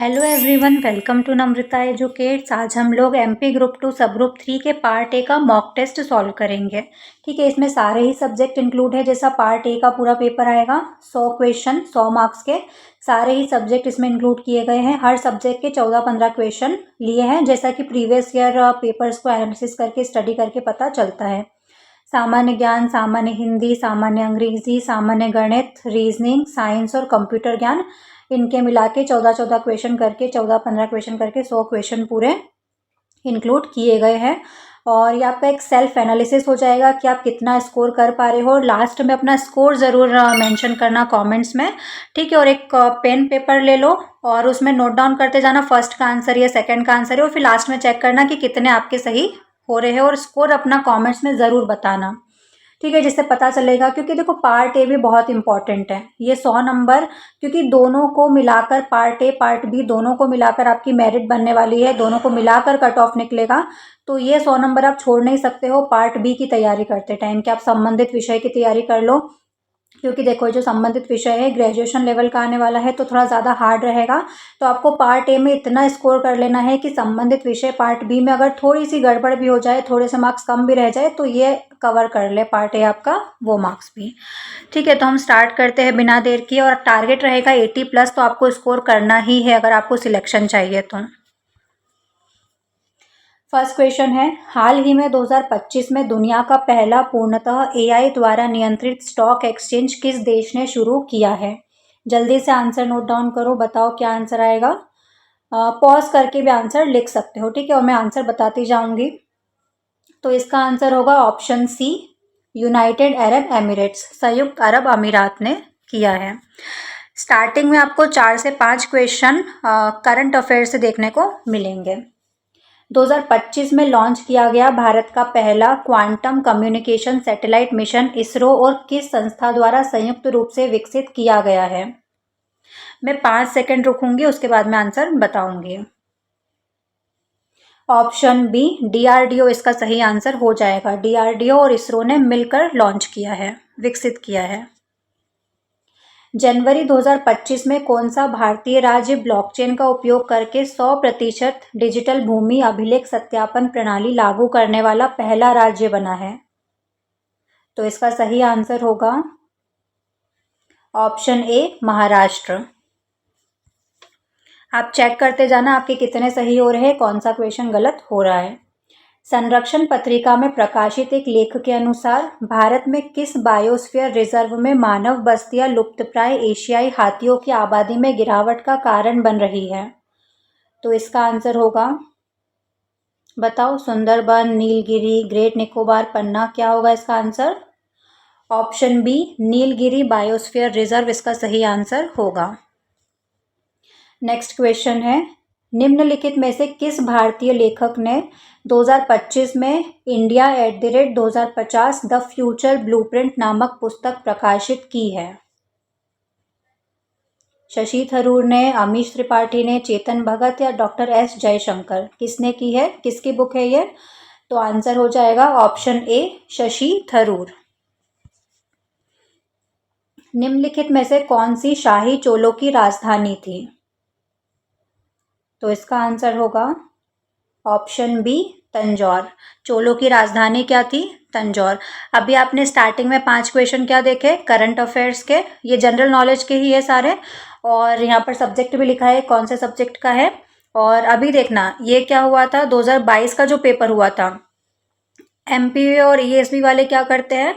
Hello everyone, welcome to Namrata educates. आज हम लोग एमपी ग्रुप 2 सब ग्रुप 3 के पार्ट ए का मॉक टेस्ट सॉल्व करेंगे। ठीक है, इसमें सारे ही सब्जेक्ट इंक्लूड है। जैसा पार्ट ए का पूरा पेपर आएगा 100 क्वेश्चन 100 मार्क्स के, सारे ही सब्जेक्ट इसमें इंक्लूड किए गए हैं। हर सब्जेक्ट के 14-15 क्वेश्चन लिए हैं, जैसा कि प्रीवियस ईयर पेपर्स को एनालिसिस करके स्टडी करके पता चलता है। सामान्य ज्ञान, सामान्य हिंदी, सामान्य अंग्रेजी, सामान्य गणित, रीजनिंग, साइंस और कंप्यूटर ज्ञान, इनके मिला के 14-14 क्वेश्चन करके 14-15 क्वेश्चन करके 100 क्वेश्चन पूरे इंक्लूड किए गए हैं। और ये आपका एक सेल्फ एनालिसिस हो जाएगा कि आप कितना स्कोर कर पा रहे हो। लास्ट में अपना स्कोर ज़रूर मेंशन करना कमेंट्स में, ठीक है। और एक पेन पेपर ले लो और उसमें नोट डाउन करते जाना, फर्स्ट का आंसर या सेकंड का आंसर है, और फिर लास्ट में चेक करना कि कितने आपके सही हो रहे हैं, और स्कोर अपना कमेंट्स में ज़रूर बताना, ठीक है, जिससे पता चलेगा। क्योंकि देखो, पार्ट ए भी बहुत इंपॉर्टेंट है। ये 100 नंबर, क्योंकि दोनों को मिलाकर पार्ट ए पार्ट बी दोनों को मिलाकर आपकी मेरिट बनने वाली है, दोनों को मिलाकर कट ऑफ निकलेगा। तो ये 100 नंबर आप छोड़ नहीं सकते हो पार्ट बी की तैयारी करते टाइम, कि आप संबंधित विषय की तैयारी कर लो। क्योंकि देखो, जो संबंधित विषय है ग्रेजुएशन लेवल का आने वाला है, तो थोड़ा ज़्यादा हार्ड रहेगा। तो आपको पार्ट ए में इतना स्कोर कर लेना है कि संबंधित विषय पार्ट बी में अगर थोड़ी सी गड़बड़ भी हो जाए, थोड़े से मार्क्स कम भी रह जाए, तो ये कवर कर ले पार्ट ए आपका वो मार्क्स भी। ठीक है, तो हम स्टार्ट करते हैं बिना देर किए। और टारगेट रहेगा 80+, तो आपको स्कोर करना ही है अगर आपको सिलेक्शन चाहिए तो। फर्स्ट क्वेश्चन है, हाल ही में 2025 में दुनिया का पहला पूर्णतः एआई द्वारा नियंत्रित स्टॉक एक्सचेंज किस देश ने शुरू किया है? जल्दी से आंसर नोट डाउन करो, बताओ क्या आंसर आएगा। पॉज करके भी आंसर लिख सकते हो, ठीक है, और मैं आंसर बताती जाऊंगी। तो इसका आंसर होगा option C, United Arab Emirates, संयुक्त अरब अमीरात ने किया है। स्टार्टिंग में आपको 4 से 5 क्वेश्चन करंट अफेयर से देखने को मिलेंगे। 2025 में लॉन्च किया गया भारत का पहला quantum communication satellite mission ISRO और किस संस्था द्वारा संयुक्त रूप से विकसित किया गया है? मैं 5 सेकंड रुकूंगी, उसके बाद मैं आंसर बताऊंगी। ऑप्शन बी, डीआरडीओ इसका सही आंसर हो जाएगा। डीआरडीओ और इसरो ने मिलकर लॉन्च किया है, विकसित किया है। जनवरी 2025 में कौन सा भारतीय राज्य ब्लॉकचेन का उपयोग करके 100% डिजिटल भूमि अभिलेख सत्यापन प्रणाली लागू करने वाला पहला राज्य बना है? तो इसका सही आंसर होगा ऑप्शन ए, महाराष्ट्र। आप चेक करते जाना आपके कितने सही हो रहे हैं, कौन सा क्वेश्चन गलत हो रहा है। संरक्षण पत्रिका में प्रकाशित एक लेख के अनुसार भारत में किस बायोस्फीयर रिजर्व में मानव बस्तियां लुप्तप्राय एशियाई हाथियों की आबादी में गिरावट का कारण बन रही है? तो इसका आंसर होगा, बताओ, सुंदरबन, नीलगिरी, ग्रेट निकोबार, पन्ना, क्या होगा इसका answer? Option B, Nilgiri biosphere reserve इसका सही आंसर होगा। नेक्स्ट क्वेश्चन है, निम्नलिखित में से किस भारतीय लेखक ने 2025 में इंडिया@2050 द फ्यूचर ब्लूप्रिंट नामक पुस्तक प्रकाशित की है? शशि थरूर ने, अमीश त्रिपाठी ने, चेतन भगत या डॉक्टर एस जयशंकर? किसने की है, किसकी बुक है ये? तो आंसर हो जाएगा ऑप्शन ए, शशि थरूर। निम्नलिखित में से कौन सी शाही चोलों की राजधानी थी? तो इसका आंसर होगा ऑप्शन बी, तंजौर। चोलों की राजधानी क्या थी? तंजौर। अभी आपने स्टार्टिंग में 5 क्वेश्चन क्या देखे, करंट अफेयर्स के, ये जनरल नॉलेज के ही है सारे। और यहाँ पर सब्जेक्ट भी लिखा है कौन से सब्जेक्ट का है। और अभी देखना ये क्या हुआ था, 2022 का जो पेपर हुआ था, एमपी और ईएसबी वाले क्या करते हैं,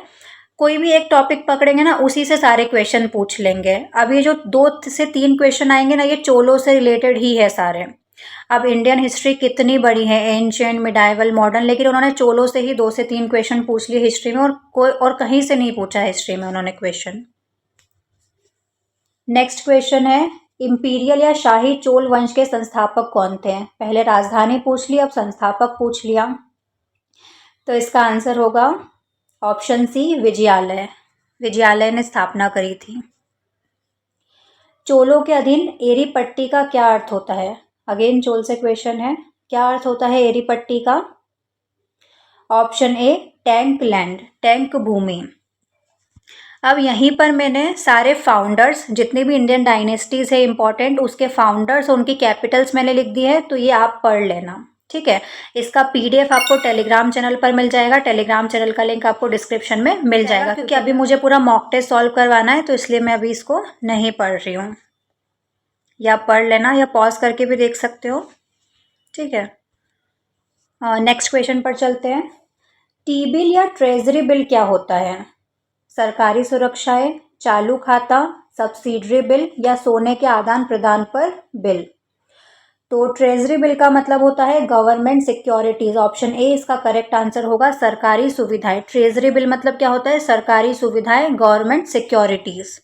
कोई भी एक टॉपिक पकड़ेंगे ना, उसी से सारे क्वेश्चन पूछ लेंगे। अब ये जो 2 से 3 क्वेश्चन आएंगे ना, ये चोलों से रिलेटेड ही है सारे। अब इंडियन हिस्ट्री कितनी बड़ी है, एंशिएंट, मिडाइवल, मॉडर्न, लेकिन उन्होंने चोलों से ही 2 से 3 क्वेश्चन पूछ लिए हिस्ट्री में, और कोई और कहीं से नहीं पूछा हिस्ट्री में उन्होंने क्वेश्चन। नेक्स्ट क्वेश्चन है, इंपीरियल या शाही चोल वंश के संस्थापक कौन थे? पहले राजधानी पूछ ली, अब संस्थापक पूछ लिया। तो इसका आंसर होगा ऑप्शन सी, विजयालय। विजयालय ने स्थापना करी थी। चोलों के अधीन एरीपट्टी का क्या अर्थ होता है? अगेन चोल से क्वेश्चन है, क्या अर्थ होता है एरीपट्टी का? Option A, tank land, tank भूमि। अब यहीं पर मैंने सारे फाउंडर्स, जितनी भी इंडियन डायनेस्टीज़ है इंपॉर्टेंट, उसके फाउंडर्स और उनकी कैपिटल्स मैंने लिख दी है, तो ये आप पढ़ लेना, ठीक है। इसका पीडीएफ आपको टेलीग्राम चैनल पर मिल जाएगा, टेलीग्राम चैनल का लिंक आपको डिस्क्रिप्शन में मिल जाएगा, क्योंकि अभी मुझे पूरा मॉक टेस्ट सॉल्व करवाना है, तो इसलिए मैं अभी इसको नहीं पढ़ रही हूँ। या पढ़ लेना या पॉज करके भी देख सकते हो, ठीक है। नेक्स्ट क्वेश्चन पर चलते हैं। टी बिल या ट्रेजरी बिल क्या होता है? सरकारी सुरक्षाएं, चालू खाता, सब्सिडरी बिल या सोने के आदान प्रदान पर बिल। तो ट्रेजरी बिल का मतलब होता है गवर्नमेंट सिक्योरिटीज। ऑप्शन ए इसका करेक्ट आंसर होगा, सरकारी सुविधाएं। ट्रेजरी बिल मतलब क्या होता है? सरकारी सुविधाएं, गवर्नमेंट सिक्योरिटीज।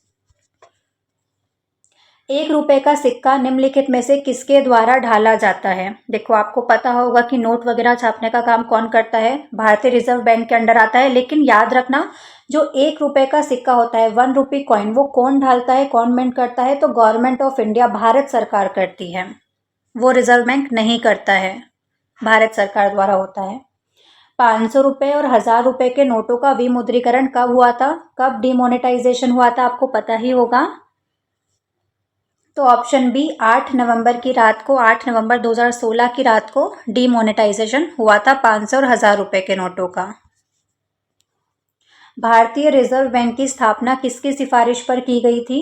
1 रुपए का सिक्का निम्नलिखित में से किसके द्वारा ढाला जाता है? देखो, आपको पता होगा कि नोट वगैरह छापने का काम कौन करता है? भारतीय रिजर्व बैंक के अंडर आता है। लेकिन याद रखना, जो 1 रुपए का सिक्का होता है, 1 रुपी कॉइन, वो कौन ढालता है, कौन मिंट करता है? तो गवर्नमेंट ऑफ इंडिया, भारत सरकार करती है, वो रिजर्व बैंक नहीं करता है, भारत सरकार द्वारा होता है। 500 रुपये और 1000 रुपये के नोटों का विमुद्रीकरण कब हुआ था? कब डिमोनेटाइजेशन हुआ था? आपको पता ही होगा। तो ऑप्शन बी 8 नवंबर की रात को, 8 नवंबर 2016 की रात को डीमोनेटाइजेशन हुआ था 500 और 1000 रुपये के नोटों का। भारतीय रिजर्व बैंक की स्थापना किसकी सिफारिश पर की गई थी?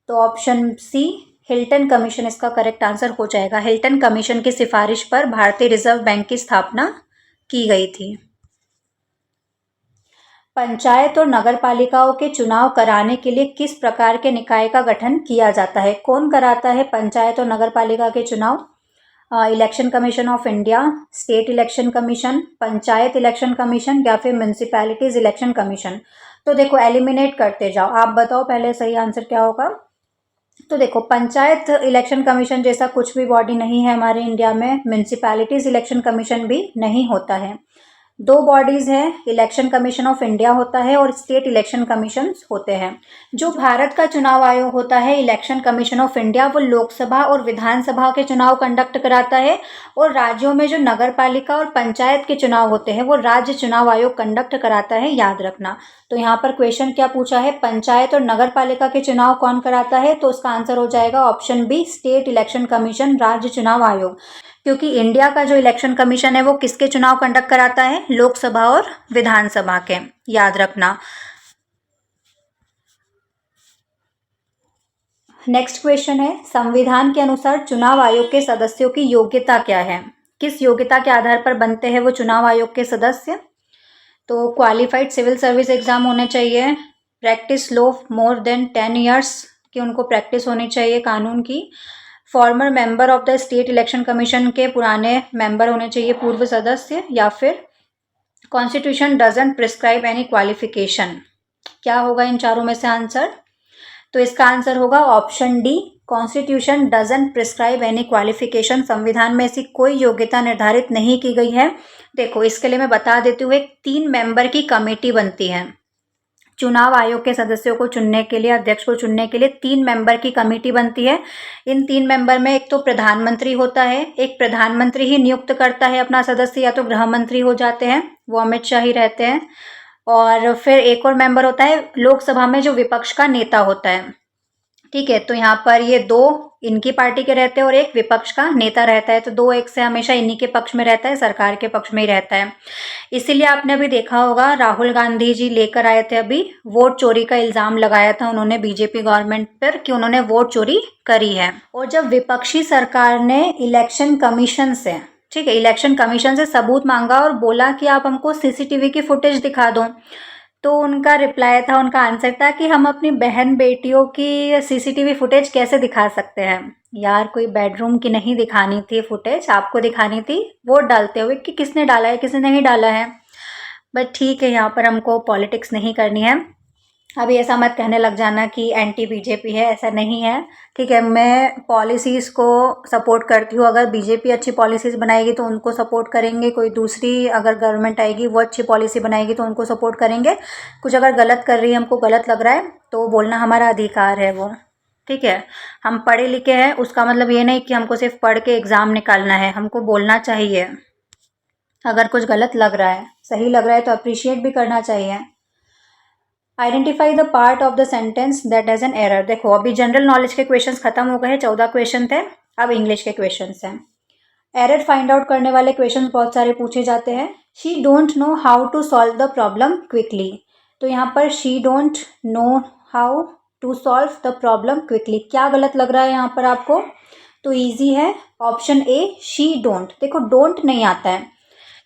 तो ऑप्शन सी हिल्टन कमीशन इसका करेक्ट आंसर हो जाएगा। हिल्टन कमीशन की सिफारिश पर भारतीय रिजर्व बैंक की स्थापना की गई थी। पंचायत और नगर पालिकाओं के चुनाव कराने के लिए किस प्रकार के निकाय का गठन किया जाता है? कौन कराता है पंचायत और नगर पालिका के चुनाव? Election commission of India, state election commission, panchayat election commission या फिर म्यूनसिपैलिटीज इलेक्शन कमीशन। तो देखो, एलिमिनेट करते जाओ, आप बताओ पहले सही आंसर क्या होगा। तो देखो, पंचायत इलेक्शन कमीशन जैसा कुछ भी बॉडी नहीं है हमारे इंडिया में। म्यूनसिपैलिटीज इलेक्शन कमीशन भी नहीं होता है। 2 बॉडीज हैं, इलेक्शन कमीशन ऑफ इंडिया होता है और स्टेट इलेक्शन कमीशन होते हैं। जो भारत का चुनाव आयोग होता है, इलेक्शन कमीशन ऑफ इंडिया, वो लोकसभा और विधानसभा के चुनाव कंडक्ट कराता है। और राज्यों में जो नगर पालिका और पंचायत के चुनाव होते हैं, वो राज्य चुनाव आयोग कंडक्ट कराता है, याद रखना। तो यहाँ पर क्वेश्चन क्या पूछा है? पंचायत और नगर पालिका के चुनाव कौन कराता है? तो उसका आंसर हो जाएगा option B, state election commission, राज्य चुनाव आयोग। क्योंकि इंडिया का जो इलेक्शन कमीशन है वो किसके चुनाव कंडक्ट कराता है? लोकसभा और विधानसभा के, याद रखना। नेक्स्ट क्वेश्चन है, संविधान के अनुसार चुनाव आयोग के सदस्यों की योग्यता क्या है? किस योग्यता के आधार पर बनते हैं वो चुनाव आयोग के सदस्य? तो क्वालिफाइड सिविल सर्विस एग्जाम होने चाहिए, practice law more than 10 years की उनको प्रैक्टिस होनी चाहिए कानून की, farmer member of the state election commission के पुराने मेंबर होने चाहिए, पूर्व सदस्य, या फिर constitution doesn't prescribe any qualification. क्या होगा इन चारों में से आंसर? तो इसका आंसर होगा option D, constitution doesn't prescribe any qualification. संविधान में ऐसी कोई योग्यता निर्धारित नहीं की गई है। देखो, इसके लिए मैं बता देती हूँ, एक 3 मेंबर की कमेटी बनती है चुनाव आयोग के सदस्यों को चुनने के लिए, अध्यक्ष को चुनने के लिए 3 मेंबर की कमेटी बनती है। इन 3 मेंबर में एक तो प्रधानमंत्री होता है, एक प्रधानमंत्री ही नियुक्त करता है अपना सदस्य, या तो गृह मंत्री हो जाते हैं, वो अमित शाह ही रहते हैं। और फिर एक और मेंबर होता है लोकसभा में जो विपक्ष का नेता होता है, ठीक है। तो यहाँ पर ये 2 इनकी पार्टी के रहते हैं और एक विपक्ष का नेता रहता है। तो 2 एक से हमेशा इन्हीं के पक्ष में रहता है, सरकार के पक्ष में ही रहता है। इसीलिए आपने अभी देखा होगा, राहुल गांधी जी लेकर आए थे अभी, वोट चोरी का इल्जाम लगाया था उन्होंने बीजेपी गवर्नमेंट पर कि उन्होंने वोट चोरी करी है। और जब विपक्षी सरकार ने इलेक्शन कमीशन से, ठीक है, इलेक्शन कमीशन से सबूत मांगा और बोला कि आप हमको सीसीटीवी की फुटेज दिखा दो, तो उनका रिप्लाई था, उनका आंसर था कि हम अपनी बहन बेटियों की सीसीटीवी फुटेज कैसे दिखा सकते हैं। यार, कोई बेडरूम की नहीं दिखानी थी फुटेज, आपको दिखानी थी वोट डालते हुए कि किसने डाला है, किसने नहीं डाला है। बट ठीक है, यहाँ पर हमको पॉलिटिक्स नहीं करनी है। अभी ऐसा मत कहने लग जाना कि एंटी बीजेपी है, ऐसा नहीं है, ठीक है। मैं पॉलिसीज़ को सपोर्ट करती हूँ। अगर बीजेपी अच्छी पॉलिसीज़ बनाएगी तो उनको सपोर्ट करेंगे, कोई दूसरी अगर गवर्नमेंट आएगी वो अच्छी पॉलिसी बनाएगी तो उनको सपोर्ट करेंगे। कुछ अगर गलत कर रही है, हमको गलत लग रहा है, तो बोलना हमारा अधिकार है वो, ठीक है। हम पढ़े लिखे हैं, उसका मतलब ये नहीं कि हमको सिर्फ पढ़ के एग्ज़ाम निकालना है, हमको बोलना चाहिए। अगर कुछ गलत लग रहा है, सही लग रहा है तो अप्रिशिएट भी करना चाहिए। Identify the part of the sentence that has an error. देखो अभी जनरल नॉलेज के क्वेश्चंस खत्म हो गए हैं, 14 क्वेश्चन थे, अब इंग्लिश के क्वेश्चंस हैं। एरर फाइंड आउट करने वाले क्वेश्चंस बहुत सारे पूछे जाते हैं। She don't know how to solve the problem quickly, तो यहाँ पर she don't know how to solve the problem quickly, क्या गलत लग रहा है यहाँ पर आपको? तो इजी है ऑप्शन ए, शी डोंट। देखो डोंट नहीं आता है,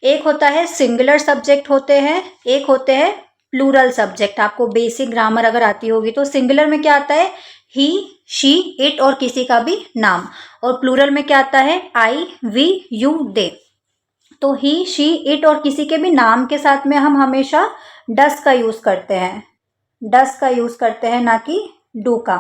एक होता है सिंगुलर सब्जेक्ट होते हैं, एक होते हैं प्लूरल सब्जेक्ट। आपको बेसिक ग्रामर अगर आती होगी तो सिंगुलर में क्या आता है? ही, शी, इट और किसी का भी नाम, और प्लूरल में क्या आता है? आई, वी, यू, दे। तो ही, शी, इट और किसी के भी नाम के साथ में हम हमेशा डस का यूज करते हैं, डस का यूज करते हैं, ना कि डू का।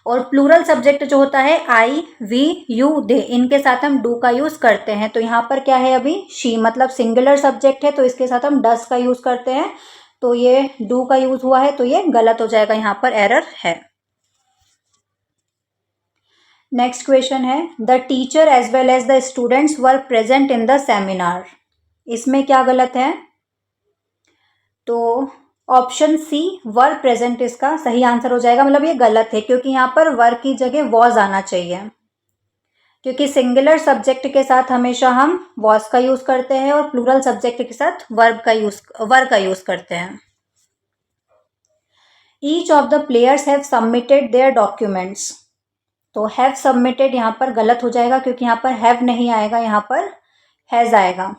और प्लूरल सब्जेक्ट जो होता है आई, वी, यू, दे, इनके साथ हम डू का यूज करते हैं। तो यहाँ पर क्या है अभी? शी, मतलब सिंगुलर सब्जेक्ट है तो इसके साथ हम डस का यूज करते हैं, तो ये डू का यूज हुआ है, तो ये गलत हो जाएगा, यहाँ पर एरर है। नेक्स्ट क्वेश्चन है the teacher as well as the students were present in the seminar. इसमें क्या गलत है? तो ऑप्शन सी वर प्रेजेंट इसका सही आंसर हो जाएगा, मतलब ये गलत है क्योंकि यहाँ पर वर की जगह वॉज आना चाहिए, क्योंकि सिंगुलर सब्जेक्ट के साथ हमेशा हम वॉज का यूज करते हैं और प्लूरल सब्जेक्ट के साथ वर का यूज करते हैं। Each of the players have submitted there documents, तो हैव सबमिटेड यहाँ पर गलत हो जाएगा क्योंकि यहाँ पर हैव नहीं आएगा, यहाँ पर हैज आएगा।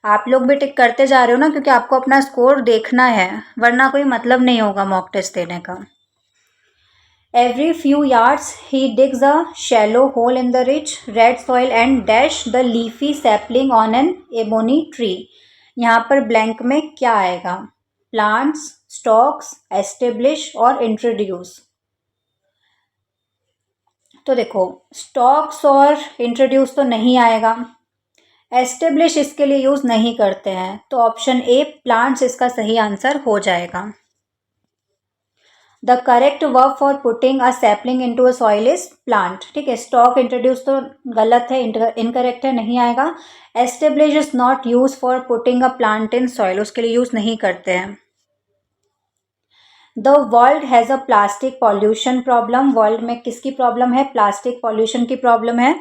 आप लोग भी टिक करते जा रहे हो ना, क्योंकि आपको अपना स्कोर देखना है, वरना कोई मतलब नहीं होगा मॉक टेस्ट देने का। Every few yards he digs a shallow hole in the rich red soil and dash the leafy sapling on an ebony tree. यहाँ पर ब्लैंक में क्या आएगा? प्लांट्स, स्टॉक्स, एस्टेब्लिश और इंट्रोड्यूस। तो देखो स्टॉक्स और इंट्रोड्यूस तो नहीं आएगा, एस्टेब्लिश इसके लिए यूज नहीं करते हैं, तो ऑप्शन ए प्लांट्स इसका सही आंसर हो जाएगा। The correct verb for putting a sapling into a soil is plant. ठीक है, स्टॉक इंट्रोड्यूस तो गलत है, इनकरेक्ट है, नहीं आएगा। Establish is not use for putting a plant in soil, उसके लिए यूज नहीं करते हैं। The world has a plastic pollution problem, world में किसकी प्रॉब्लम है? प्लास्टिक पॉल्यूशन की प्रॉब्लम है।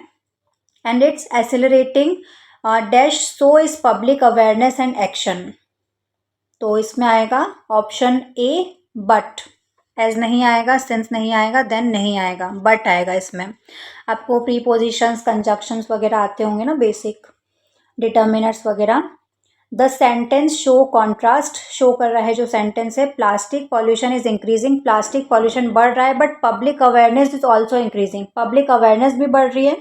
And it's accelerating dash so is public awareness and action, तो इसमें आएगा ऑप्शन ए बट। एज नहीं आएगा, सिंस नहीं आएगा, देन नहीं आएगा, बट आएगा इसमें। आपको प्रीपोजिशंस, कंजक्शंस वगैरह आते होंगे ना, बेसिक डिटर्मिनर्स वगैरह। The sentence show contrast, show कर रहा है जो सेंटेंस है, plastic pollution is increasing, plastic pollution बढ़ रहा है, but public awareness is also increasing, public awareness भी बढ़ रही है।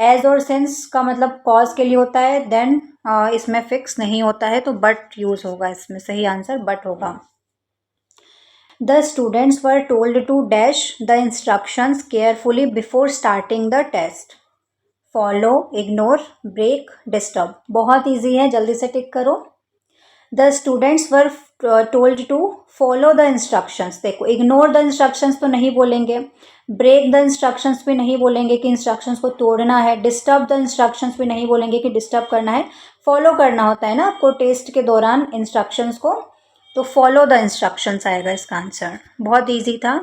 एज और सिंस का मतलब कॉज के लिए होता है, देन इसमें फिक्स नहीं होता है, तो बट यूज होगा इसमें, सही आंसर बट होगा। The students were told to dash the instructions carefully before starting the test. Follow, ignore, break, disturb. बहुत ईजी है, जल्दी से टिक करो। The students were told to follow the instructions, देखो इग्नोर द इंस्ट्रक्शंस तो नहीं बोलेंगे, ब्रेक द इंस्ट्रक्शंस भी नहीं बोलेंगे कि इंस्ट्रक्शंस को तोड़ना है, डिस्टर्ब द इंस्ट्रक्शंस भी नहीं बोलेंगे कि डिस्टर्ब करना है, फॉलो करना होता है ना आपको टेस्ट के दौरान इंस्ट्रक्शंस को, तो फॉलो द इंस्ट्रक्शंस आएगा इसका आंसर। बहुत ईजी था।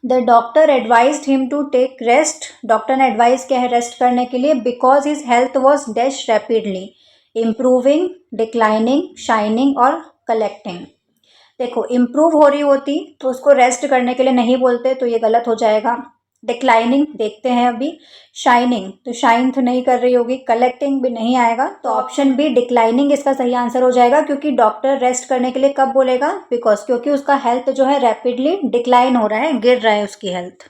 The doctor advised him to take rest, doctor ने एडवाइज किया है रेस्ट करने के लिए, because his health was dash rapidly improving, declining, shining और कलेक्टिंग। देखो इम्प्रूव हो रही होती तो उसको रेस्ट करने के लिए नहीं बोलते, तो ये गलत हो जाएगा। डिक्लाइनिंग देखते हैं अभी, शाइनिंग तो शाइन तो नहीं कर रही होगी, कलेक्टिंग भी नहीं आएगा, तो ऑप्शन बी डिक्लाइनिंग इसका सही आंसर हो जाएगा, क्योंकि डॉक्टर रेस्ट करने के लिए कब बोलेगा? बिकॉज, क्योंकि उसका हेल्थ जो है रैपिडली डिक्लाइन हो रहा है, गिर रहा है उसकी health.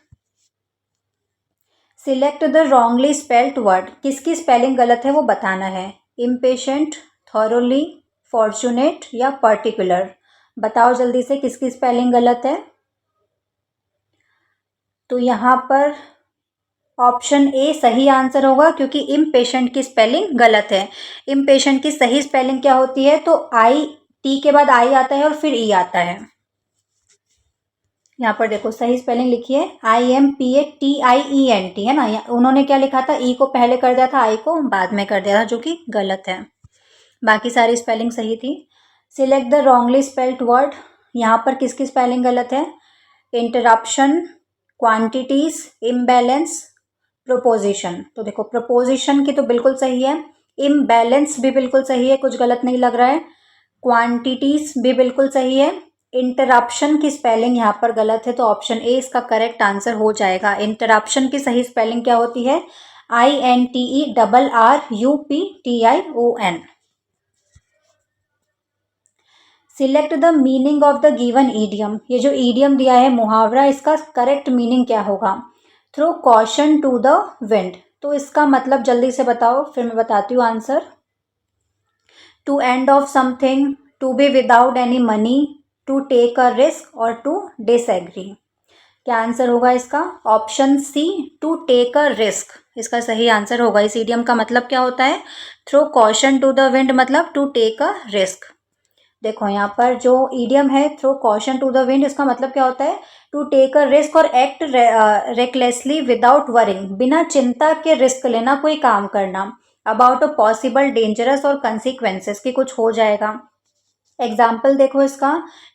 Select the wrongly spelled word, किसकी स्पेलिंग गलत है वो बताना है। इम्पेशेंट, थॉरोली, फॉर्चुनेट या पर्टिकुलर, बताओ जल्दी से किसकी स्पेलिंग गलत है। तो यहाँ पर ऑप्शन ए सही आंसर होगा, क्योंकि इम्पेशेंट की स्पेलिंग गलत है। इम्पेशेंट की सही स्पेलिंग क्या होती है? तो आई, टी के बाद आई आता है और फिर ई आता है। यहाँ पर देखो सही स्पेलिंग लिखिए, IMPATIENT है ना, उन्होंने क्या लिखा था? ई को पहले कर दिया था, आई को बाद में कर दिया था, जो कि गलत है। बाकी सारी स्पेलिंग सही थी। Select the wrongly spelled word, यहाँ पर किसकी स्पेलिंग गलत है? Interruption, quantities, imbalance, proposition. तो देखो प्रोपोजिशन की तो बिल्कुल सही है, इम्बैलेंस भी बिल्कुल सही है, कुछ गलत नहीं लग रहा है, क्वांटिटीज भी बिल्कुल सही है, इंटरप्शन की स्पेलिंग यहाँ पर गलत है, तो ऑप्शन ए इसका करेक्ट आंसर हो जाएगा। इंटरप्शन की सही स्पेलिंग क्या होती है? INTERRUPTION। Select the meaning of the given idiom. ये जो ईडियम दिया है मुहावरा, इसका करेक्ट मीनिंग क्या होगा? Throw caution to the wind. तो इसका मतलब जल्दी से बताओ, फिर मैं बताती हूँ answer. To end of something, to be without any money, to take a risk और टू डिसएग्री। क्या आंसर होगा इसका? Option C, to take a risk इसका सही आंसर होगा। इस ईडियम का मतलब क्या होता है? Throw caution to the wind मतलब टू टेक अ रिस्क। देखो यहाँ पर जो ईडियम है throw caution to the wind, इसका मतलब क्या होता है? टू टेक अ रिस्क और एक्ट रेकलेसली विदाउट वरिंग, बिना चिंता के रिस्क लेना, कोई काम करना, अबाउट अ पॉसिबल डेंजरस और कंसिक्वेंसेस की कुछ हो जाएगा। एग्जाम्पल देखो इसका,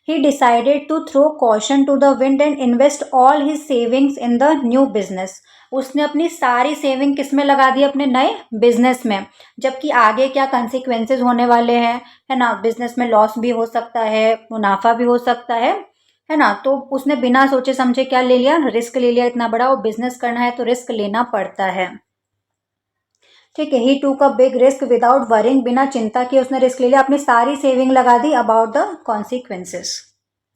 he decided to throw caution to the wind and invest all his savings in the new business. उसने अपनी सारी सेविंग किस में लगा दी? अपने नए बिजनेस में, जबकि आगे क्या कंसिक्वेंसेस होने वाले हैं, है ना? बिजनेस में लॉस भी हो सकता है, मुनाफा भी हो सकता है ना? तो उसने बिना सोचे समझे क्या ले लिया? रिस्क ले लिया। इतना बड़ा वो बिजनेस करना है तो रिस्क लेना पड़ता है। ठीक है, ही टूक a big risk without worrying, बिना चिंता किए उसने रिस्क ले लिया, अपनी सारी सेविंग लगा दी, अबाउट द कॉन्सिक्वेंसेस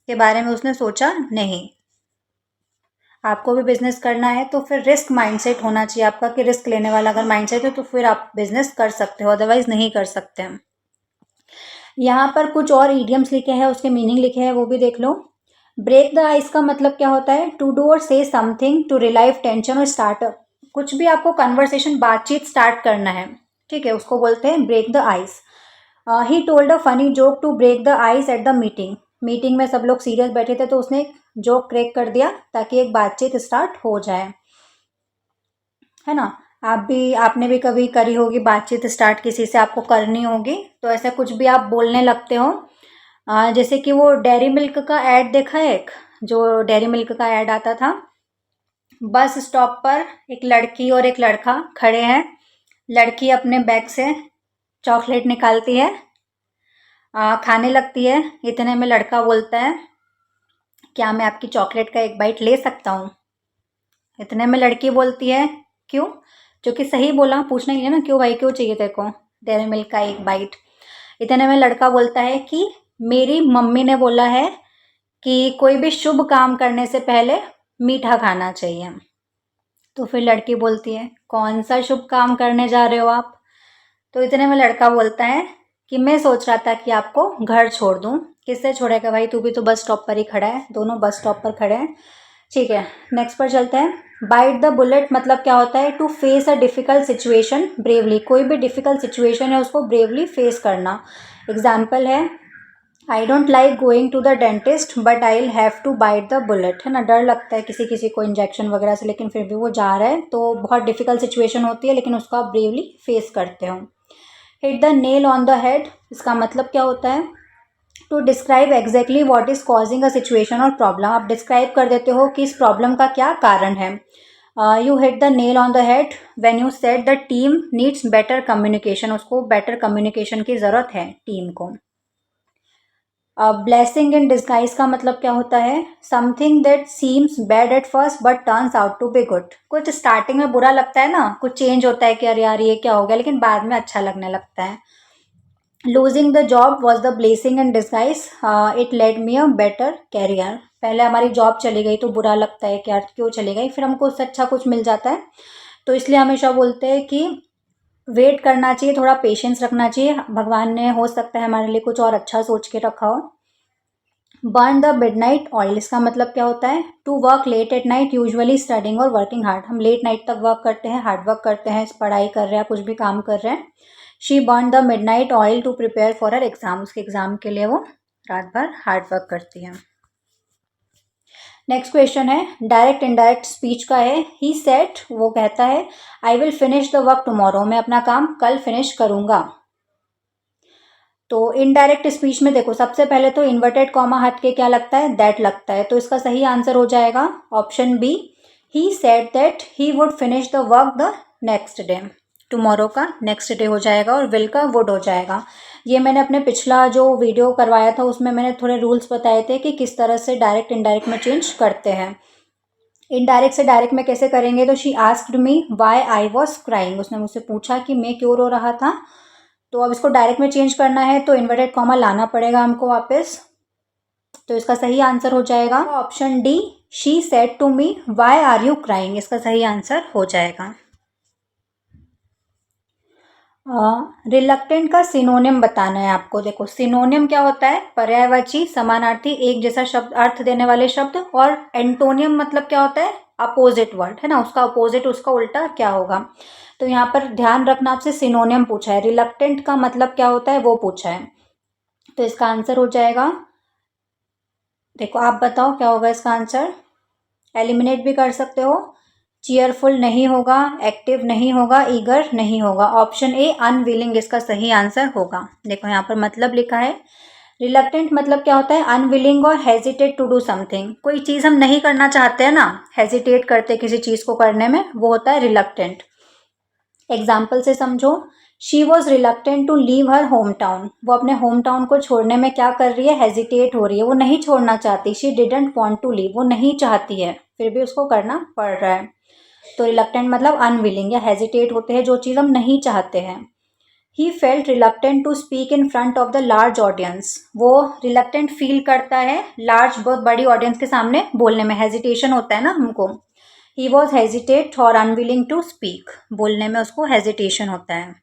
के बारे में उसने सोचा नहीं। आपको भी बिजनेस करना है तो फिर रिस्क माइंडसेट होना चाहिए आपका, कि रिस्क लेने वाला अगर माइंडसेट है तो फिर आप बिजनेस कर सकते हो, अदरवाइज नहीं कर सकते हैं। यहाँ पर कुछ और ईडियम्स लिखे हैं, उसके मीनिंग लिखे हैं, वो भी देख लो। ब्रेक द आइस का मतलब क्या होता है? टू डू और से समथिंग टू रिलाइव टेंशन और स्टार्ट, कुछ भी आपको कन्वर्सेशन, बातचीत स्टार्ट करना है, ठीक है, उसको बोलते हैं break the ice. He told a funny joke to break the ice at the meeting. Meeting में सब लोग सीरियस बैठे थे तो उसने एक जोक क्रेक कर दिया ताकि एक बातचीत स्टार्ट हो जाए, है ना? आपने भी कभी करी होगी बातचीत स्टार्ट, किसी से आपको करनी होगी तो ऐसा कुछ भी आप बोलने लगते हो। जैसे कि वो डेयरी मिल्क का ऐड देखा है, एक जो डेयरी मिल्क का ऐड आता था, बस स्टॉप पर एक लड़की और एक लड़का खड़े हैं, लड़की अपने बैग से चॉकलेट निकालती है, खाने लगती है, इतने में लड़का बोलता है, क्या मैं आपकी चॉकलेट का एक बाइट ले सकता हूँ? इतने में लड़की बोलती है, क्यों? जो कि सही बोला, पूछना ही है ना, क्यों भाई, क्यों चाहिए तेरे को डेयरी मिल्क का एक बाइट? इतने में लड़का बोलता है कि मेरी मम्मी ने बोला है कि कोई भी शुभ काम करने से पहले मीठा खाना चाहिए। तो फिर लड़की बोलती है, कौन सा शुभ काम करने जा रहे हो आप? तो इतने में लड़का बोलता है कि मैं सोच रहा था कि आपको घर छोड़ दूं। किससे छोड़ेगा भाई, तू भी तो बस स्टॉप पर ही खड़ा है, दोनों बस स्टॉप पर खड़े हैं। ठीक है, नेक्स्ट पर चलते हैं। बाइट द बुलेट मतलब क्या होता है? To face a difficult situation bravely, कोई भी डिफिकल्ट सिचुएशन है उसको ब्रेवली फेस करना। एग्जाम्पल है, I don't like going to the dentist but I will have to bite the bullet, है ना? डर लगता है किसी किसी को इंजेक्शन वगैरह से, लेकिन फिर भी वो जा रहा है, तो बहुत डिफिकल्ट सिचुएशन होती है लेकिन उसको आप ब्रेवली फेस करते हो। Hit the nail on the head, इसका मतलब क्या होता है? To describe exactly what is causing a situation और प्रॉब्लम, आप डिस्क्राइब कर देते हो कि इस प्रॉब्लम का क्या कारण है। You hit the nail on the head when you said the team needs better communication, उसको बेटर कम्युनिकेशन की ज़रूरत है टीम को। ब्लेसिंग इन डिस्गाइज का मतलब क्या होता है? Something that seems bad at first but turns out to be good, कुछ स्टार्टिंग में बुरा लगता है ना, कुछ चेंज होता है कि अरे यार ये क्या हो गया, लेकिन बाद में अच्छा लगने लगता है। Losing the job was the blessing in disguise, it led me a better career. पहले हमारी जॉब चली गई तो बुरा लगता है कि यार क्यों चली गई, फिर हमको उससे अच्छा कुछ मिल जाता है, तो इसलिए हमेशा बोलते हैं कि वेट करना चाहिए, थोड़ा पेशेंस रखना चाहिए, भगवान ने हो सकता है हमारे लिए कुछ और अच्छा सोच के रखा हो। बर्न द मिडनाइट ऑयल, इसका मतलब क्या होता है? To work late at night usually studying और वर्किंग हार्ड, हम लेट नाइट तक वर्क करते हैं, हार्ड वर्क करते हैं, पढ़ाई कर रहे हैं, कुछ भी काम कर रहे हैं। She burn the midnight oil to prepare for her exam, उसके एग्जाम के लिए वो रात भर हार्ड वर्क करती है। नेक्स्ट क्वेश्चन है, डायरेक्ट इनडायरेक्ट स्पीच का है। ही सेड, वो कहता है, I will finish the work tomorrow, मैं अपना काम कल फिनिश करूंगा। तो इनडायरेक्ट स्पीच में देखो सबसे पहले तो इन्वर्टेड कॉमा हट के क्या लगता है, दैट लगता है, तो इसका सही आंसर हो जाएगा option B, he said that he would finish the work the next day. Tomorrow का नेक्स्ट डे हो जाएगा और विल का वुड हो जाएगा। ये मैंने अपने पिछला जो वीडियो करवाया था उसमें मैंने थोड़े रूल्स बताए थे कि किस तरह से डायरेक्ट इनडायरेक्ट में चेंज करते हैं। इनडायरेक्ट से डायरेक्ट में कैसे करेंगे, तो she asked me why I was crying, उसने मुझसे पूछा कि मैं क्यों रो रहा था। तो अब इसको डायरेक्ट में चेंज करना है तो इन्वर्टेड कॉमा लाना पड़ेगा हमको वापस, तो इसका सही आंसर हो जाएगा option D, she said to me why are you crying, इसका सही आंसर हो जाएगा। रिलक्टेंट का सिनोनिम बताना है आपको। देखो सिनोनिम क्या होता है, पर्यायवाची, समानार्थी, एक जैसा शब्द, अर्थ देने वाले शब्द, और एंटोनियम मतलब क्या होता है, अपोजिट वर्ड है ना, उसका अपोजिट, उसका उल्टा क्या होगा। तो यहाँ पर ध्यान रखना, आपसे सिनोनिम पूछा है, रिलक्टेंट का मतलब क्या होता है वो पूछा है, तो इसका आंसर हो जाएगा, देखो आप बताओ क्या होगा इसका आंसर, एलिमिनेट भी कर सकते हो, चीयरफुल नहीं होगा, एक्टिव नहीं होगा, ईगर नहीं होगा, ऑप्शन ए अनविलिंग इसका सही आंसर होगा। देखो यहाँ पर मतलब लिखा है, रिलक्टेंट मतलब क्या होता है, अनविलिंग और हेजिटेट टू डू समथिंग, कोई चीज़ हम नहीं करना चाहते हैं ना, हेजिटेट करते किसी चीज़ को करने में, वो होता है रिलक्टेंट। एग्जाम्पल से समझो, she was reluctant to leave her home town, वो अपने होम टाउन को छोड़ने में क्या कर रही है, हेजिटेट हो रही है, वो नहीं छोड़ना चाहती, she didn't want to leave, वो नहीं चाहती है फिर भी उसको करना पड़ रहा है। तो रिलक्टेंट मतलब अनविलिंग या हेजिटेट होते हैं जो चीज़ हम नहीं चाहते हैं। He felt reluctant to speak in front of the large audience, वो रिलक्टेंट फील करता है लार्ज, बहुत बड़ी ऑडियंस के सामने बोलने में, हेजिटेशन होता है ना हमको। ही वॉज हेजिटेट और अनविलिंग टू स्पीक, बोलने में उसको हेजिटेशन होता है।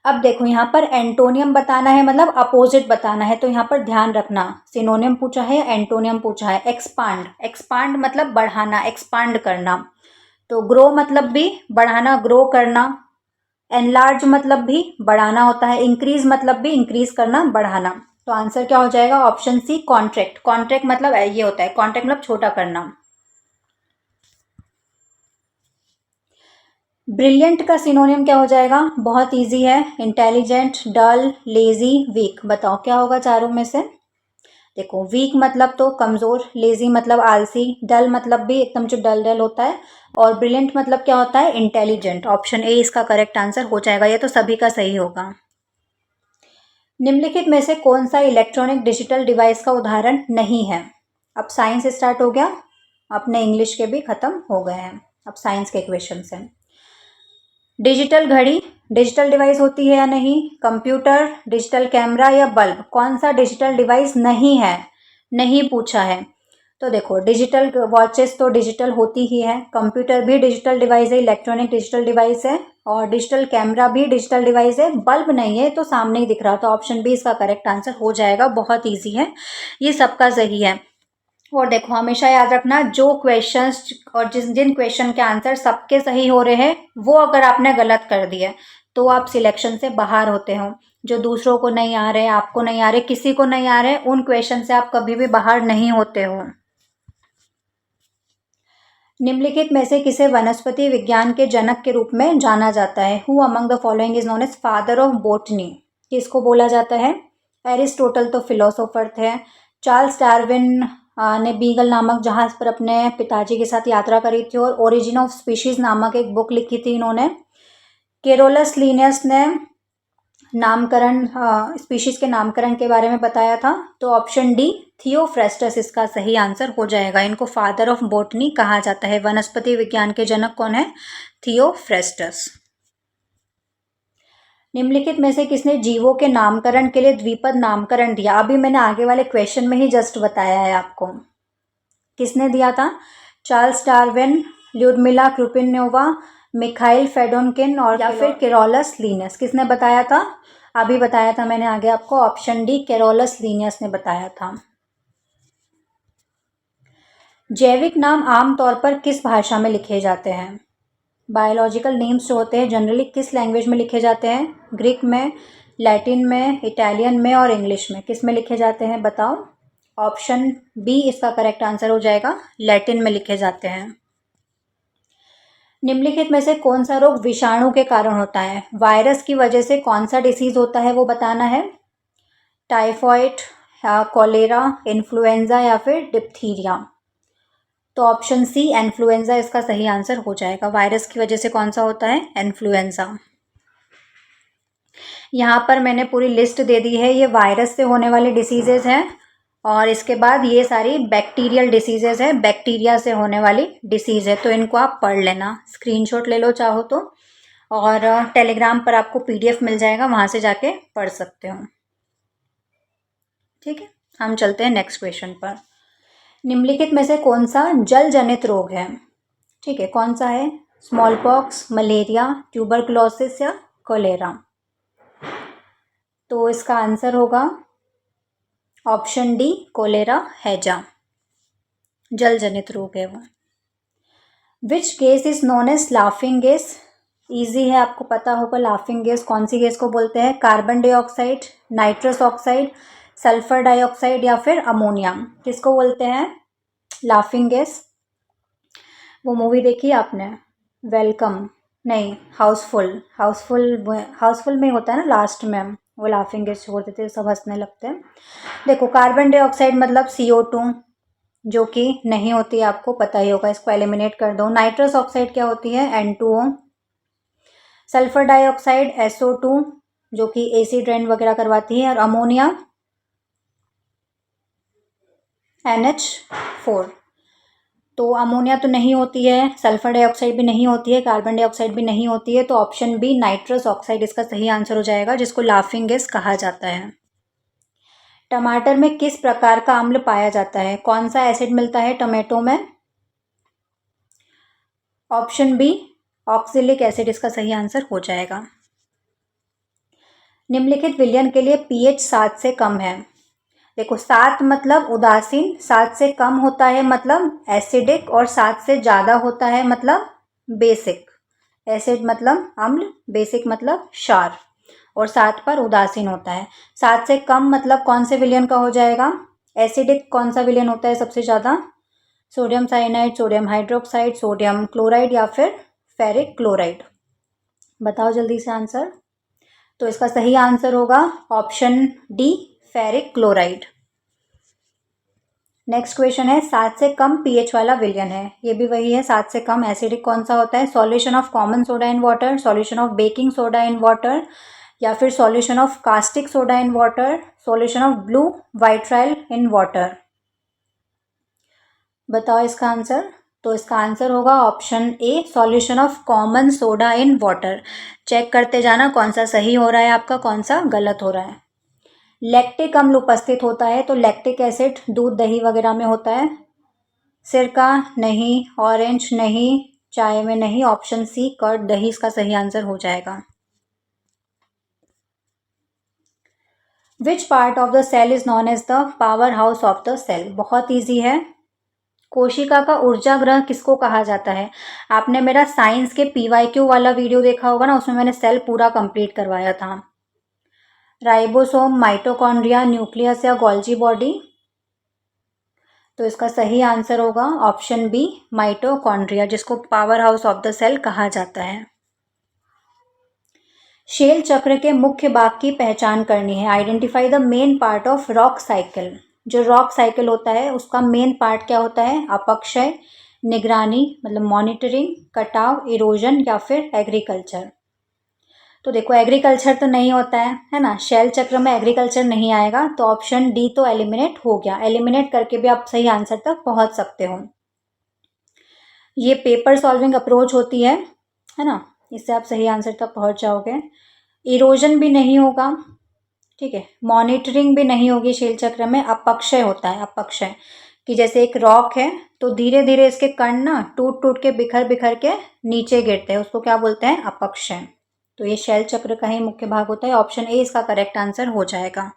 अब देखो यहाँ पर एंटोनियम बताना है, मतलब अपोजिट बताना है, तो यहाँ पर ध्यान रखना, सिनोनियम पूछा है या एंटोनियम पूछा है। एक्सपांड, एक्सपांड मतलब बढ़ाना, एक्सपांड करना, तो ग्रो मतलब भी बढ़ाना, ग्रो करना, एनलार्ज मतलब भी बढ़ाना होता है, इंक्रीज मतलब भी इंक्रीज करना, बढ़ाना, तो आंसर क्या हो जाएगा ऑप्शन सी, कॉन्ट्रैक्ट। कॉन्ट्रैक्ट मतलब ये होता है, कॉन्ट्रैक्ट मतलब छोटा करना। ब्रिलियंट का सिनोनियम क्या हो जाएगा, बहुत इजी है, इंटेलिजेंट, डल, लेजी, वीक, बताओ क्या होगा चारों में से। देखो वीक मतलब तो कमज़ोर, लेजी मतलब आलसी, डल मतलब भी एकदम जो डल डल होता है, और ब्रिलियंट मतलब क्या होता है, इंटेलिजेंट। ऑप्शन ए इसका करेक्ट आंसर हो जाएगा, ये तो सभी का सही होगा। निम्नलिखित में से कौन सा इलेक्ट्रॉनिक डिजिटल डिवाइस का उदाहरण नहीं है। अब साइंस स्टार्ट हो गया, अपने इंग्लिश के भी खत्म हो गए हैं, अब साइंस के क्वेश्चन हैं। डिजिटल घड़ी डिजिटल डिवाइस होती है या नहीं, कंप्यूटर, डिजिटल कैमरा या बल्ब, कौन सा डिजिटल डिवाइस नहीं है, नहीं पूछा है। तो देखो डिजिटल वॉचेस तो डिजिटल होती ही है, कंप्यूटर भी डिजिटल डिवाइस है, इलेक्ट्रॉनिक डिजिटल डिवाइस है, और डिजिटल कैमरा भी डिजिटल डिवाइस है, बल्ब नहीं है तो सामने ही दिख रहा, तो ऑप्शन बी इसका करेक्ट आंसर हो जाएगा, बहुत ईजी है, ये सबका सही है। और देखो हमेशा याद रखना, जो क्वेश्चंस और जिन क्वेश्चन के आंसर सबके सही हो रहे हैं, वो अगर आपने गलत कर दिए तो आप सिलेक्शन से बाहर होते हो। जो दूसरों को नहीं आ रहे, आपको नहीं आ रहे, किसी को नहीं आ रहे, उन क्वेश्चन से आप कभी भी बाहर नहीं होते हो। निम्नलिखित में से किसे वनस्पति विज्ञान के जनक के रूप में जाना जाता है। Who among the following is known as father of botany, किसको बोला जाता है, एरिस्टोटल तो फिलोसोफर थे, चार्ल्स डार्विन ने बीगल नामक जहाज पर अपने पिताजी के साथ यात्रा करी थी, और ओरिजिन ऑफ स्पीशीज नामक एक बुक लिखी थी इन्होंने। केरोलस लीनियस ने नामकरण, स्पीशीज के नामकरण के बारे में बताया था, तो ऑप्शन डी थियोफ्रेस्टस इसका सही आंसर हो जाएगा। इनको फादर ऑफ बोटनी कहा जाता है, वनस्पति विज्ञान के जनक कौन है, थियोफ्रेस्टस। निम्नलिखित में से किसने जीवों के नामकरण के लिए द्विपद नामकरण दिया, अभी मैंने आगे वाले क्वेश्चन में ही जस्ट बताया है आपको, किसने दिया था, चार्ल्स डार्विन, ल्यूडमिला क्रुपिनोवा, मिखाइल फेडोनकिन, और या फिर केरोलस लीनियस, किसने बताया था, अभी बताया था मैंने आगे आपको, ऑप्शन डी केरोलस लीनियस ने बताया था। जैविक नाम आमतौर पर किस भाषा में लिखे जाते हैं। बायोलॉजिकल नेम्स जो होते हैं जनरली किस लैंग्वेज में लिखे जाते हैं, ग्रीक में, लैटिन में, इटालियन में और इंग्लिश में, किस में लिखे जाते हैं बताओ। ऑप्शन बी इसका करेक्ट आंसर हो जाएगा, लैटिन में लिखे जाते हैं। निम्नलिखित में से कौन सा रोग विषाणु के कारण होता है? वायरस की वजह से कौन सा डिसीज होता है वो बताना है। टाइफॉइड, कॉलेरा, इन्फ्लुएंजा या फिर डिप्थीरिया। तो ऑप्शन सी इन्फ्लुएंजा इसका सही आंसर हो जाएगा। वायरस की वजह से कौन सा होता है? इन्फ्लुएंजा। यहाँ पर मैंने पूरी लिस्ट दे दी है, ये वायरस से होने वाले डिसीजेज हैं और इसके बाद ये सारी बैक्टीरियल डिसीजेज है, बैक्टीरिया से होने वाली डिसीज़ है। तो इनको आप पढ़ लेना, स्क्रीनशॉट ले लो चाहो तो, और टेलीग्राम पर आपको PDF मिल जाएगा, वहाँ से जाके पढ़ सकते हो। ठीक है, हम चलते हैं नेक्स्ट क्वेश्चन पर। निम्नलिखित में से कौन सा जल जनित रोग है? ठीक है, कौन सा है? स्मॉल पॉक्स, मलेरिया, ट्यूबरकुलोसिस या कोलेरा। तो इसका आंसर होगा ऑप्शन डी, कोलेरा हैजा। जल जनित रोग है वो। Which gas is known as laughing gas? Easy है, आपको पता होगा लाफिंग गैस कौन सी गैस को बोलते हैं। Carbon dioxide, nitrous oxide, sulphur dioxide या फिर अमोनिया, किसको बोलते हैं लाफिंग गैस? वो मूवी देखी आपने, वेलकम, नहीं हाउसफुल, हाउसफुल में होता है ना लास्ट में, वो लाफिंग गैस छोड़ देते हैं, सब हंसने लगते हैं। देखो, कार्बन डाइऑक्साइड मतलब CO2, जो कि नहीं होती है, आपको पता ही होगा, इसको एलिमिनेट कर दो। नाइट्रस ऑक्साइड क्या होती है? N2O। सल्फर डाइऑक्साइड SO2, जो कि एसिड रेन वगैरह करवाती है। और अमोनिया NH4। तो अमोनिया तो नहीं होती है, सल्फर डाइऑक्साइड भी नहीं होती है, कार्बन डाइऑक्साइड भी नहीं होती है। तो ऑप्शन बी नाइट्रस ऑक्साइड इसका सही आंसर हो जाएगा, जिसको लाफिंग गैस कहा जाता है। टमाटर में किस प्रकार का अम्ल पाया जाता है? कौन सा एसिड मिलता है टमाटो में? ऑप्शन बी ऑक्सिलिक एसिड इसका सही आंसर हो जाएगा। निम्नलिखित विलयन के लिए pH 7 से कम है। देखो, 7 मतलब उदासीन, 7 से कम होता है मतलब एसिडिक, और 7 से ज़्यादा होता है मतलब बेसिक। एसिड मतलब अम्ल, बेसिक मतलब क्षार, और 7 पर उदासीन होता है। 7 से कम मतलब कौन से विलयन का हो जाएगा? एसिडिक कौन सा विलयन होता है सबसे ज़्यादा? Sodium cyanide, sodium hydroxide, sodium chloride या फिर फेरिक क्लोराइड। बताओ जल्दी से आंसर। तो इसका सही आंसर होगा option D, ferric chloride. Next question है, 7 से कम pH वाला विलयन है, ये भी वही है, 7 से कम एसिडिक कौन सा होता है? Solution of common soda in water, solution of baking soda in water, या फिर solution of caustic soda in water, solution of blue vitriol in water. बताओ इसका आंसर। तो इसका आंसर होगा option A, solution of common soda in water. Check करते जाना कौन सा सही हो रहा है आपका, कौन सा गलत हो रहा है। लैक्टिक अम्ल उपस्थित होता है, तो लैक्टिक एसिड दूध दही वगैरह में होता है। सिरका नहीं, ऑरेंज नहीं, चाय में नहीं। ऑप्शन सी कर्ड दही इसका सही आंसर हो जाएगा। Which part of the cell is known as the power house of the cell? बहुत ईजी है। कोशिका का ऊर्जा ग्रह किसको कहा जाता है? आपने मेरा साइंस के PYQ वाला वीडियो देखा होगा ना, उसमें मैंने सेल पूरा कंप्लीट करवाया था। राइबोसोम, माइटोकॉन्ड्रिया, न्यूक्लियस या गोल्जी बॉडी। तो इसका सही आंसर होगा ऑप्शन बी, माइटोकॉन्ड्रिया, जिसको power house of the cell कहा जाता है। शेल चक्र के मुख्य भाग की पहचान करनी है। Identify the main part of rock cycle. जो रॉक साइकिल होता है उसका मेन पार्ट क्या होता है? अपक्षय, निगरानी मतलब मॉनिटरिंग, कटाव, इरोजन या फिर एग्रीकल्चर। तो देखो, एग्रीकल्चर तो नहीं होता है ना, शेल चक्र में एग्रीकल्चर नहीं आएगा, तो ऑप्शन डी तो एलिमिनेट हो गया। एलिमिनेट करके भी आप सही आंसर तक पहुंच सकते हो। ये पेपर सॉल्विंग अप्रोच होती है ना, इससे आप सही आंसर तक पहुंच जाओगे। इरोजन भी नहीं होगा, ठीक है। मॉनिटरिंग भी नहीं होगी शेल चक्र में। अपक्षय होता है, अपक्षय, कि जैसे एक रॉक है तो धीरे धीरे इसके कण ना टूट टूट के बिखर बिखर के नीचे गिरते हैं, उसको क्या बोलते हैं? अपक्षय। तो ये शेल चक्र का ही मुख्य भाग होता है। ऑप्शन ए इसका करेक्ट आंसर हो जाएगा।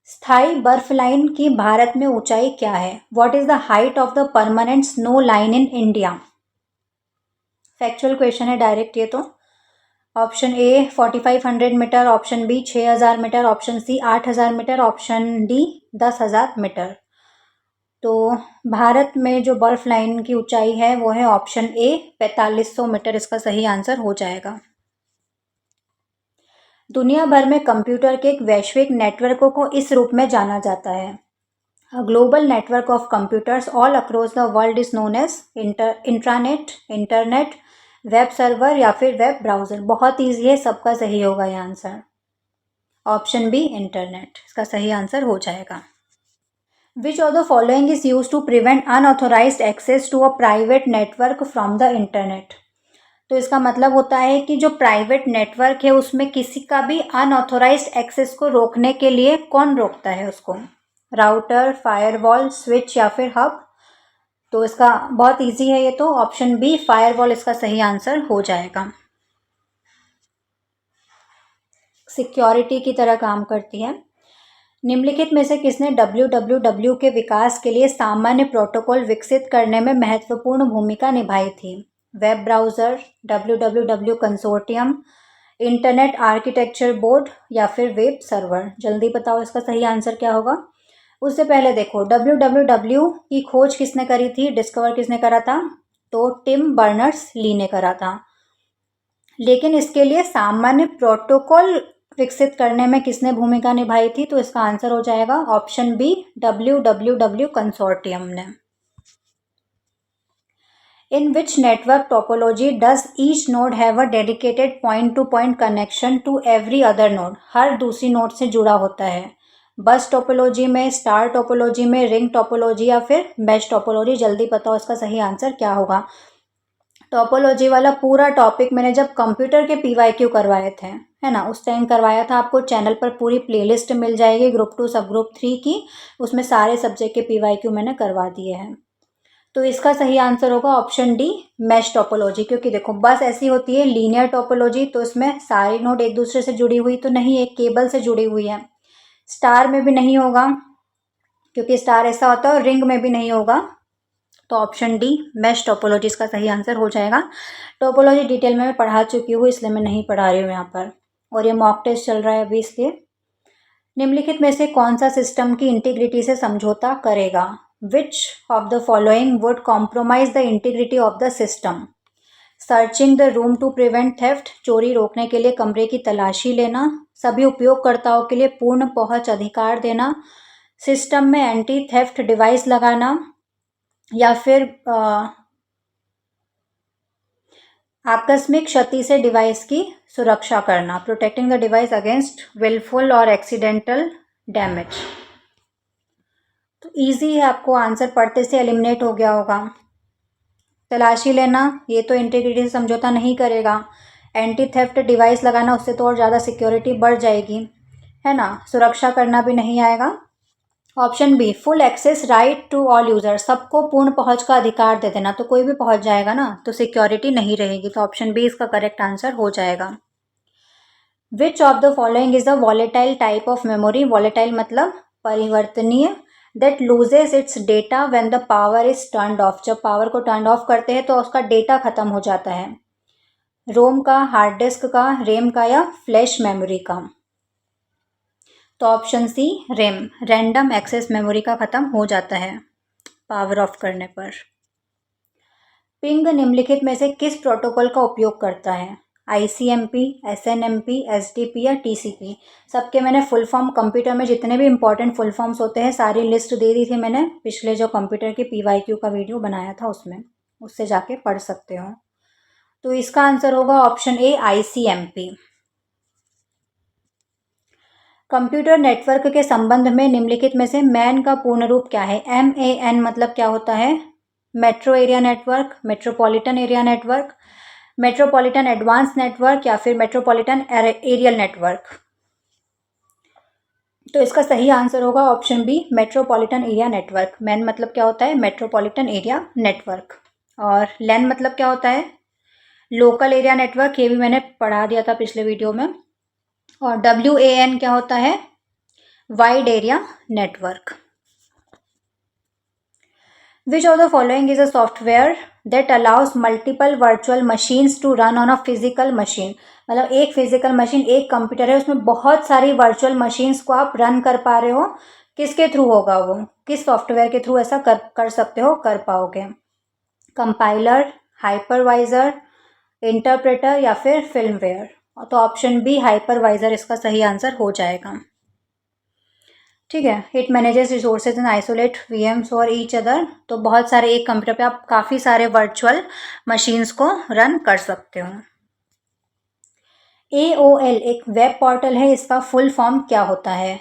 स्थायी बर्फ लाइन की भारत में ऊंचाई क्या है? What is the height of the permanent snow line in India? Factual question है डायरेक्ट ये तो। Option A 4500 metre, option B 6000 metre, option C 8000 metre, option D 10,000 metre. तो भारत में जो बर्फ लाइन की ऊंचाई है वो है ऑप्शन ए 4500 मीटर, इसका सही आंसर हो जाएगा। दुनिया भर में कंप्यूटर के एक वैश्विक नेटवर्क को इस रूप में जाना जाता है। A global network of computers all across the world is known as intranet, internet, web server या फिर वेब ब्राउज़र। बहुत ईजी है, सबका सही होगा ये आंसर। ऑप्शन बी इंटरनेट, इसका सही आंसर हो जाएगा। Which of the following is use to prevent unauthorised access to a private network from the internet. तो इसका मतलब होता है कि जो प्राइवेट नेटवर्क है उसमें किसी का भी अनऑथोराइज्ड एक्सेस को रोकने के लिए कौन रोकता है उसको? राउटर, फायरवॉल, स्विच या फिर हब। तो इसका बहुत इजी है ये, तो ऑप्शन बी फायरवॉल इसका सही आंसर हो जाएगा। सिक्योरिटी की तरह काम करती है। निम्नलिखित में से किसने www के विकास के लिए सामान्य प्रोटोकॉल विकसित करने में महत्वपूर्ण भूमिका निभाई थी? Web browser, www consortium, internet architecture board या फिर वेब सर्वर। जल्दी बताओ इसका सही आंसर क्या होगा। उससे पहले देखो www की खोज किसने करी थी, डिस्कवर किसने करा था? तो टिम बर्नर्स ली ने करा था। लेकिन इसके लिए सामान्य प्रोटोकॉल विकसित करने में किसने भूमिका निभाई थी? तो इसका आंसर हो जाएगा ऑप्शन बी www कंसोर्टियम ने। In which network topology does each node have a dedicated point to point connection to every other node? हर दूसरी नोड से जुड़ा होता है। बस टोपोलॉजी में, स्टार टोपोलॉजी में, रिंग टोपोलॉजी या फिर मैश टोपोलॉजी। जल्दी बताओ इसका सही आंसर क्या होगा। टोपोलॉजी वाला पूरा टॉपिक मैंने जब कंप्यूटर के PYQ करवाए थे, है ना, उस टाइम करवाया था। आपको चैनल पर पूरी प्लेलिस्ट मिल जाएगी ग्रुप 2 सब ग्रुप 3 की, उसमें सारे सब्जेक्ट के PYQ मैंने करवा दिए हैं। तो इसका सही आंसर होगा ऑप्शन डी मैश टोपोलॉजी। क्योंकि देखो बस ऐसी होती है लीनियर टोपोलॉजी, तो इसमें सारी नोड एक दूसरे से जुड़ी हुई तो नहीं, एक केबल से जुड़ी हुई है। स्टार में भी नहीं होगा क्योंकि स्टार ऐसा होता है, और रिंग में भी नहीं होगा। तो ऑप्शन डी मैश टोपोलॉजी इसका सही आंसर हो जाएगा। टोपोलॉजी डिटेल में मैं पढ़ा चुकी हूँ, इसलिए मैं नहीं पढ़ा रही हूँ यहाँ पर, और ये मॉक टेस्ट चल रहा है अभी इसलिए। निम्नलिखित में से कौन सा सिस्टम की इंटीग्रिटी से समझौता करेगा? Which of the following would compromise the integrity of the system? Searching the room to prevent theft, चोरी रोकने के लिए कमरे की तलाशी लेना, सभी उपयोगकर्ताओं के लिए पूर्ण पहुंच अधिकार देना, सिस्टम में एंटी थेफ्ट डिवाइस लगाना, या फिर आकस्मिक क्षति से डिवाइस की सुरक्षा करना, protecting the device against wilful और एक्सीडेंटल डैमेज। तो इजी है, आपको आंसर पढ़ते से एलिमिनेट हो गया होगा। तलाशी लेना, ये तो इंटीग्रिटी से समझौता नहीं करेगा। एंटी थेफ्ट डिवाइस लगाना, उससे तो और ज़्यादा सिक्योरिटी बढ़ जाएगी, है ना। सुरक्षा करना भी नहीं आएगा। Option B full access right to all user, सबको पूर्ण पहुंच का अधिकार दे देना, तो कोई भी पहुंच जाएगा ना, तो सिक्योरिटी नहीं रहेगी। तो ऑप्शन बी इसका करेक्ट आंसर हो जाएगा। Which of the following is the volatile type of memory? Volatile मतलब परिवर्तनीय। That loses it's data when the power is turned of, जब पावर को टर्न ऑफ करते हैं तो उसका डेटा खत्म हो जाता है। रोम का, हार्ड डिस्क का, रेम का या फ्लैश मेमोरी का? तो option C RAM, random access memory का ख़त्म हो जाता है पावर ऑफ करने पर। पिंग निम्नलिखित में से किस प्रोटोकॉल का उपयोग करता है? ICMP, SNMP, SDP या TCP? सबके मैंने फुल फॉर्म, कंप्यूटर में जितने भी इंपॉर्टेंट फुल फॉर्म्स होते हैं सारी लिस्ट दे दी थी मैंने पिछले जो कंप्यूटर के PYQ का वीडियो बनाया था उसमें, उससे जाके पढ़ सकते हो। तो इसका आंसर होगा ऑप्शन ए ICMP। कंप्यूटर नेटवर्क के संबंध में निम्नलिखित में से मैन का पूर्ण रूप क्या है? MAN मतलब क्या होता है? Metro area network, metropolitan area network, metropolitan advance network या फिर मेट्रोपॉलिटन एरियल नेटवर्क? तो इसका सही आंसर होगा option B metropolitan area network. MAN मतलब क्या होता है? Metropolitan area network. और लैन मतलब क्या होता है? लोकल एरिया नेटवर्क, ये भी मैंने पढ़ा दिया था पिछले वीडियो में। और WAN क्या होता है? Wide area network. Which of the following is a software that allows multiple virtual machines to run on a physical machine? मतलब एक फिजिकल मशीन, एक कंप्यूटर है, उसमें बहुत सारी वर्चुअल मशीन्स को आप रन कर पा रहे हो, किसके थ्रू होगा वो, किस सॉफ्टवेयर के थ्रू ऐसा कर सकते हो, कर पाओगे? कंपाइलर, हाइपरवाइज़र, इंटरप्रेटर या फिर फिल्मवेयर? तो ऑप्शन बी हाइपरवाइज़र इसका सही आंसर हो जाएगा। ठीक है। It manages resources and isolate VMs for each other. तो बहुत सारे, एक कंप्यूटर पे आप काफ़ी सारे वर्चुअल मशीन्स को रन कर सकते हो। AOL एक वेब पोर्टल है, इसका फुल फॉर्म क्या होता है?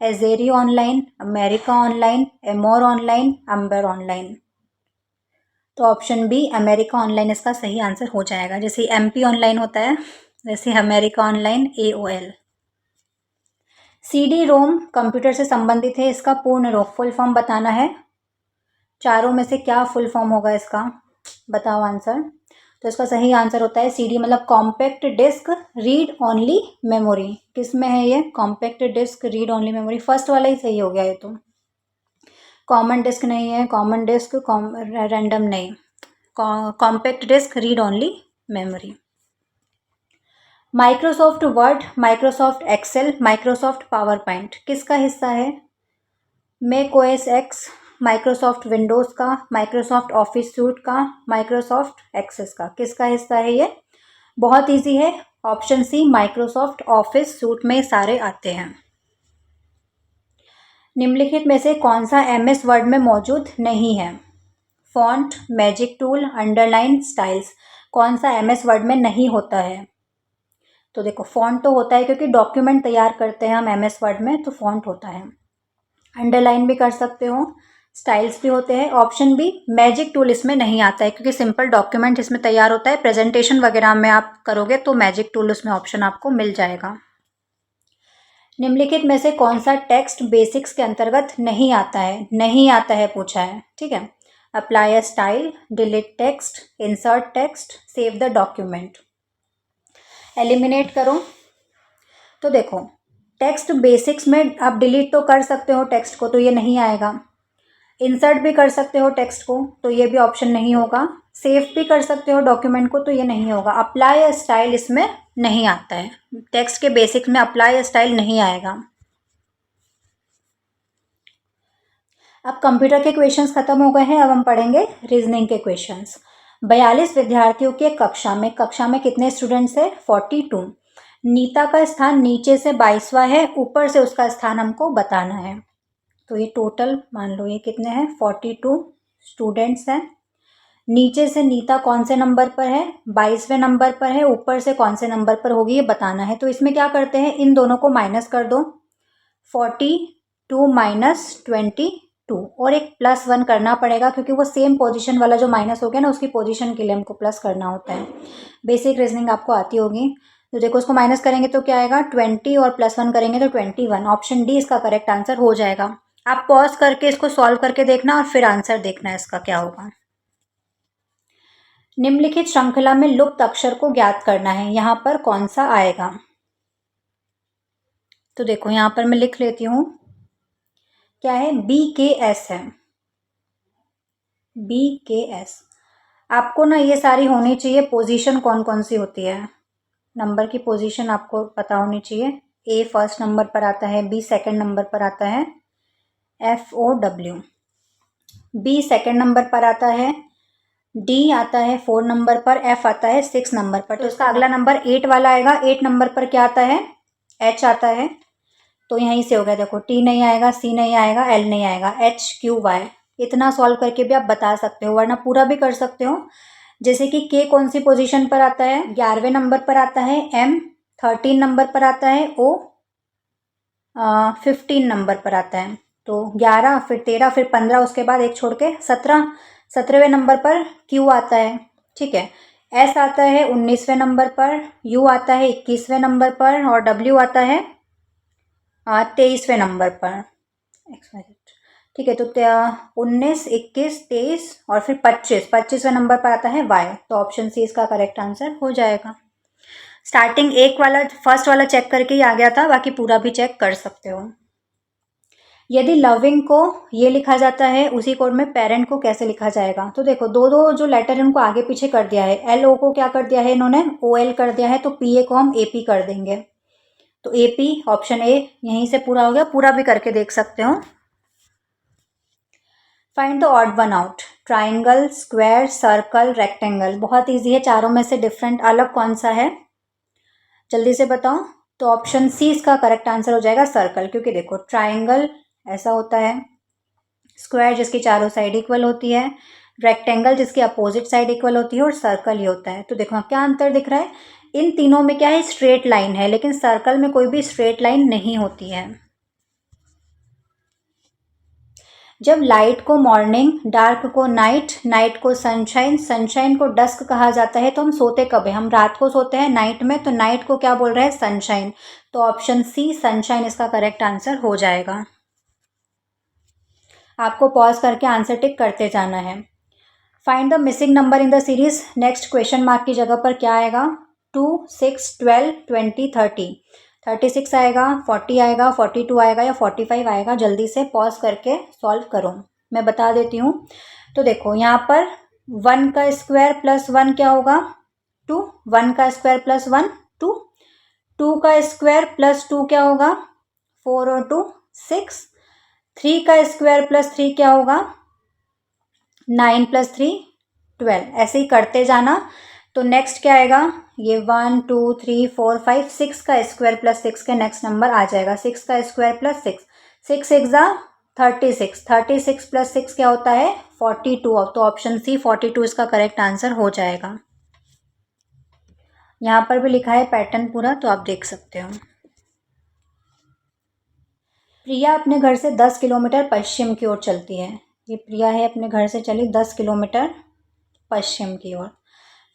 एजेरी online, America online, amor online, amber online? तो ऑप्शन बी अमेरिका ऑनलाइन इसका सही आंसर हो जाएगा। जैसे MP ऑनलाइन होता है वैसे अमेरिका ऑनलाइन AOL। CD रोम कंप्यूटर से संबंधित है, इसका पूर्ण रूप फुल फॉर्म बताना है। चारों में से क्या फुल फॉर्म होगा इसका, बताओ आंसर। तो इसका सही आंसर होता है CD, मतलब compact disc read only memory. किस में है ये, compact disc read only memory? First वाला ही सही हो गया ये तो। कॉमन डिस्क नहीं है, कॉमन डिस्क रैंडम नहीं, compact disc read only memory. Microsoft Word, Microsoft Excel, Microsoft PowerPoint किसका हिस्सा है? Mac OS X, Microsoft Windows का, माइक्रोसॉफ्ट ऑफिस सूट का, माइक्रोसॉफ्ट एक्सेस का? किसका हिस्सा है ये? बहुत इजी है, option C Microsoft Office suite में सारे आते हैं। निम्नलिखित में से कौन सा MS वर्ड में मौजूद नहीं है? Font, magic tool, underline, styles? कौन सा MS वर्ड में नहीं होता है? तो देखो फॉन्ट तो होता है क्योंकि डॉक्यूमेंट तैयार करते हैं हम MS वर्ड में, तो फॉन्ट होता है। अंडरलाइन भी कर सकते हो, स्टाइल्स भी होते हैं। ऑप्शन बी मैजिक टूल इसमें नहीं आता है क्योंकि सिंपल डॉक्यूमेंट इसमें तैयार होता है, प्रेजेंटेशन वगैरह में आप करोगे तो मैजिक टूल उसमें ऑप्शन आपको मिल जाएगा। निम्नलिखित में से कौन सा टेक्स्ट बेसिक्स के अंतर्गत नहीं आता है? नहीं आता है पूछा है, ठीक है। Apply a style, delete text, insert text, save the document? Eliminate करो। तो देखो टेक्स्ट बेसिक्स में आप डिलीट तो कर सकते हो टेक्स्ट को, तो ये नहीं आएगा। इंसर्ट भी कर सकते हो टेक्स्ट को, तो ये भी ऑप्शन नहीं होगा। सेव भी कर सकते हो डॉक्यूमेंट को, तो ये नहीं होगा। अप्लाई अ स्टाइल इसमें नहीं आता है, टेक्स्ट के बेसिक में अप्लाई अ स्टाइल नहीं आएगा। अब कंप्यूटर के क्वेश्चंस खत्म हो गए हैं, अब हम पढ़ेंगे रीजनिंग के क्वेश्चंस। 42 विद्यार्थियों के कक्षा में कितने स्टूडेंट्स है? 42। नीता का स्थान नीचे से 22वां है, ऊपर से उसका स्थान हमको बताना है। तो ये टोटल मान लो ये कितने हैं, 42 स्टूडेंट्स हैं। नीचे से नीता कौन से नंबर पर है? 22वें नंबर पर है। ऊपर से कौन से नंबर पर होगी ये बताना है। तो इसमें क्या करते हैं, इन दोनों को माइनस कर दो, 42 माइनस 22, और एक +1 करना पड़ेगा क्योंकि वो सेम पोजीशन वाला जो माइनस हो गया ना, उसकी पोजीशन के लिए हमको प्लस करना होता है। बेसिक रीजनिंग आपको आती होगी। तो देखो उसको माइनस करेंगे तो क्या आएगा, 20 और +1 करेंगे तो 21। ऑप्शन डी इसका करेक्ट आंसर हो जाएगा। आप पॉज करके इसको सॉल्व करके देखना और फिर आंसर देखना है इसका क्या होगा। निम्नलिखित श्रृंखला में लुप्त अक्षर को ज्ञात करना है, यहाँ पर कौन सा आएगा? तो देखो यहाँ पर मैं लिख लेती हूँ, क्या है, BKS है, BKS। आपको ना ये सारी होनी चाहिए, पोजीशन कौन कौन सी होती है, नंबर की पोजीशन आपको पता होनी चाहिए। A फर्स्ट नंबर पर आता है, B सेकंड नंबर पर आता है, FOW। B सेकंड नंबर पर आता है, D आता है 4 नंबर पर, F आता है 6 नंबर पर। तो इसका अगला नंबर 8 वाला आएगा। 8 नंबर पर क्या आता है, H आता है। तो यहीं से हो गया, देखो T नहीं आएगा, C नहीं आएगा, L नहीं आएगा, HQY। इतना सॉल्व करके भी आप बता सकते हो, वरना पूरा भी कर सकते हो। जैसे कि K कौन सी पोजीशन पर आता है, 11वें नंबर पर आता है, M 13 नंबर पर आता है, O 15 नंबर पर आता है। तो 11 फिर 13 फिर 15, उसके बाद एक छोड़ के 17वें नंबर पर Q आता है, ठीक है। S आता है 19वें नंबर पर, U आता है 21वें नंबर पर, और W आता है 23वें नंबर पर। ठीक है, तो 19, 21, 23 और फिर 25वें नंबर पर आता है Y। तो ऑप्शन सी इसका करेक्ट आंसर हो जाएगा। स्टार्टिंग एक वाला, फर्स्ट वाला चेक करके ही आ गया था, बाकी पूरा भी चेक कर सकते हो। यदि लविंग को ये लिखा जाता है, उसी कोड में पेरेंट को कैसे लिखा जाएगा? तो देखो दो दो जो लेटर इनको आगे पीछे कर दिया है, LO को क्या कर दिया है इन्होंने, OL कर दिया है, तो PA को हम AP कर देंगे। तो AP ऑप्शन ए यहीं से पूरा हो गया, पूरा भी करके देख सकते हो। Find the odd one out, triangle, square, circle, rectangle. बहुत ईजी है, चारों में से डिफरेंट अलग कौन सा है, जल्दी से बताओ। तो ऑप्शन सी इसका करेक्ट आंसर हो जाएगा, सर्कल। क्योंकि देखो ट्राइंगल ऐसा होता है, स्क्वायर जिसकी चारों साइड इक्वल होती है, रेक्टेंगल जिसकी अपोजिट साइड इक्वल होती है, और सर्कल ही होता है। तो देखो क्या अंतर दिख रहा है, इन तीनों में क्या है, स्ट्रेट लाइन है, लेकिन सर्कल में कोई भी स्ट्रेट लाइन नहीं होती है। जब लाइट को मॉर्निंग, डार्क को नाइट, नाइट को सनशाइन, सनशाइन को डस्क कहा जाता है, तो हम सोते कब है, हम रात को सोते हैं नाइट में, तो नाइट को क्या बोल रहे हैं, सनशाइन। तो ऑप्शन सी सनशाइन इसका करेक्ट आंसर हो जाएगा। आपको पॉज करके आंसर टिक करते जाना है। Find the missing number in the series. Next question mark की जगह पर क्या आएगा, 2, 6, 12, 20, 30। 36 आएगा, 40 आएगा, 42 आएगा, या 45 आएगा। जल्दी से पॉज करके सॉल्व करो, मैं बता देती हूँ। तो देखो यहाँ पर 1 का स्क्वायर प्लस 1 क्या होगा, 2। 1 का स्क्वायर प्लस 1 2। 2 का स्क्वायर प्लस 2 क्या होगा, 4 और 2 6। 3 का स्क्वायर प्लस 3 क्या होगा, 9 + 3 12। ऐसे ही करते जाना। तो नेक्स्ट क्या आएगा, ये 1 2 3 4 5 6 का स्क्वायर प्लस 6 के नेक्स्ट नंबर आ जाएगा, 6 का स्क्वायर प्लस 6, 6 6 36, 36 प्लस 6 क्या होता है, 42। तो ऑप्शन सी 42 इसका करेक्ट आंसर हो जाएगा। यहाँ पर भी लिखा है पैटर्न पूरा, तो आप देख सकते हो। प्रिया अपने घर से 10 किलोमीटर पश्चिम की ओर चलती है। ये प्रिया है, अपने घर से चली 10 किलोमीटर पश्चिम की ओर,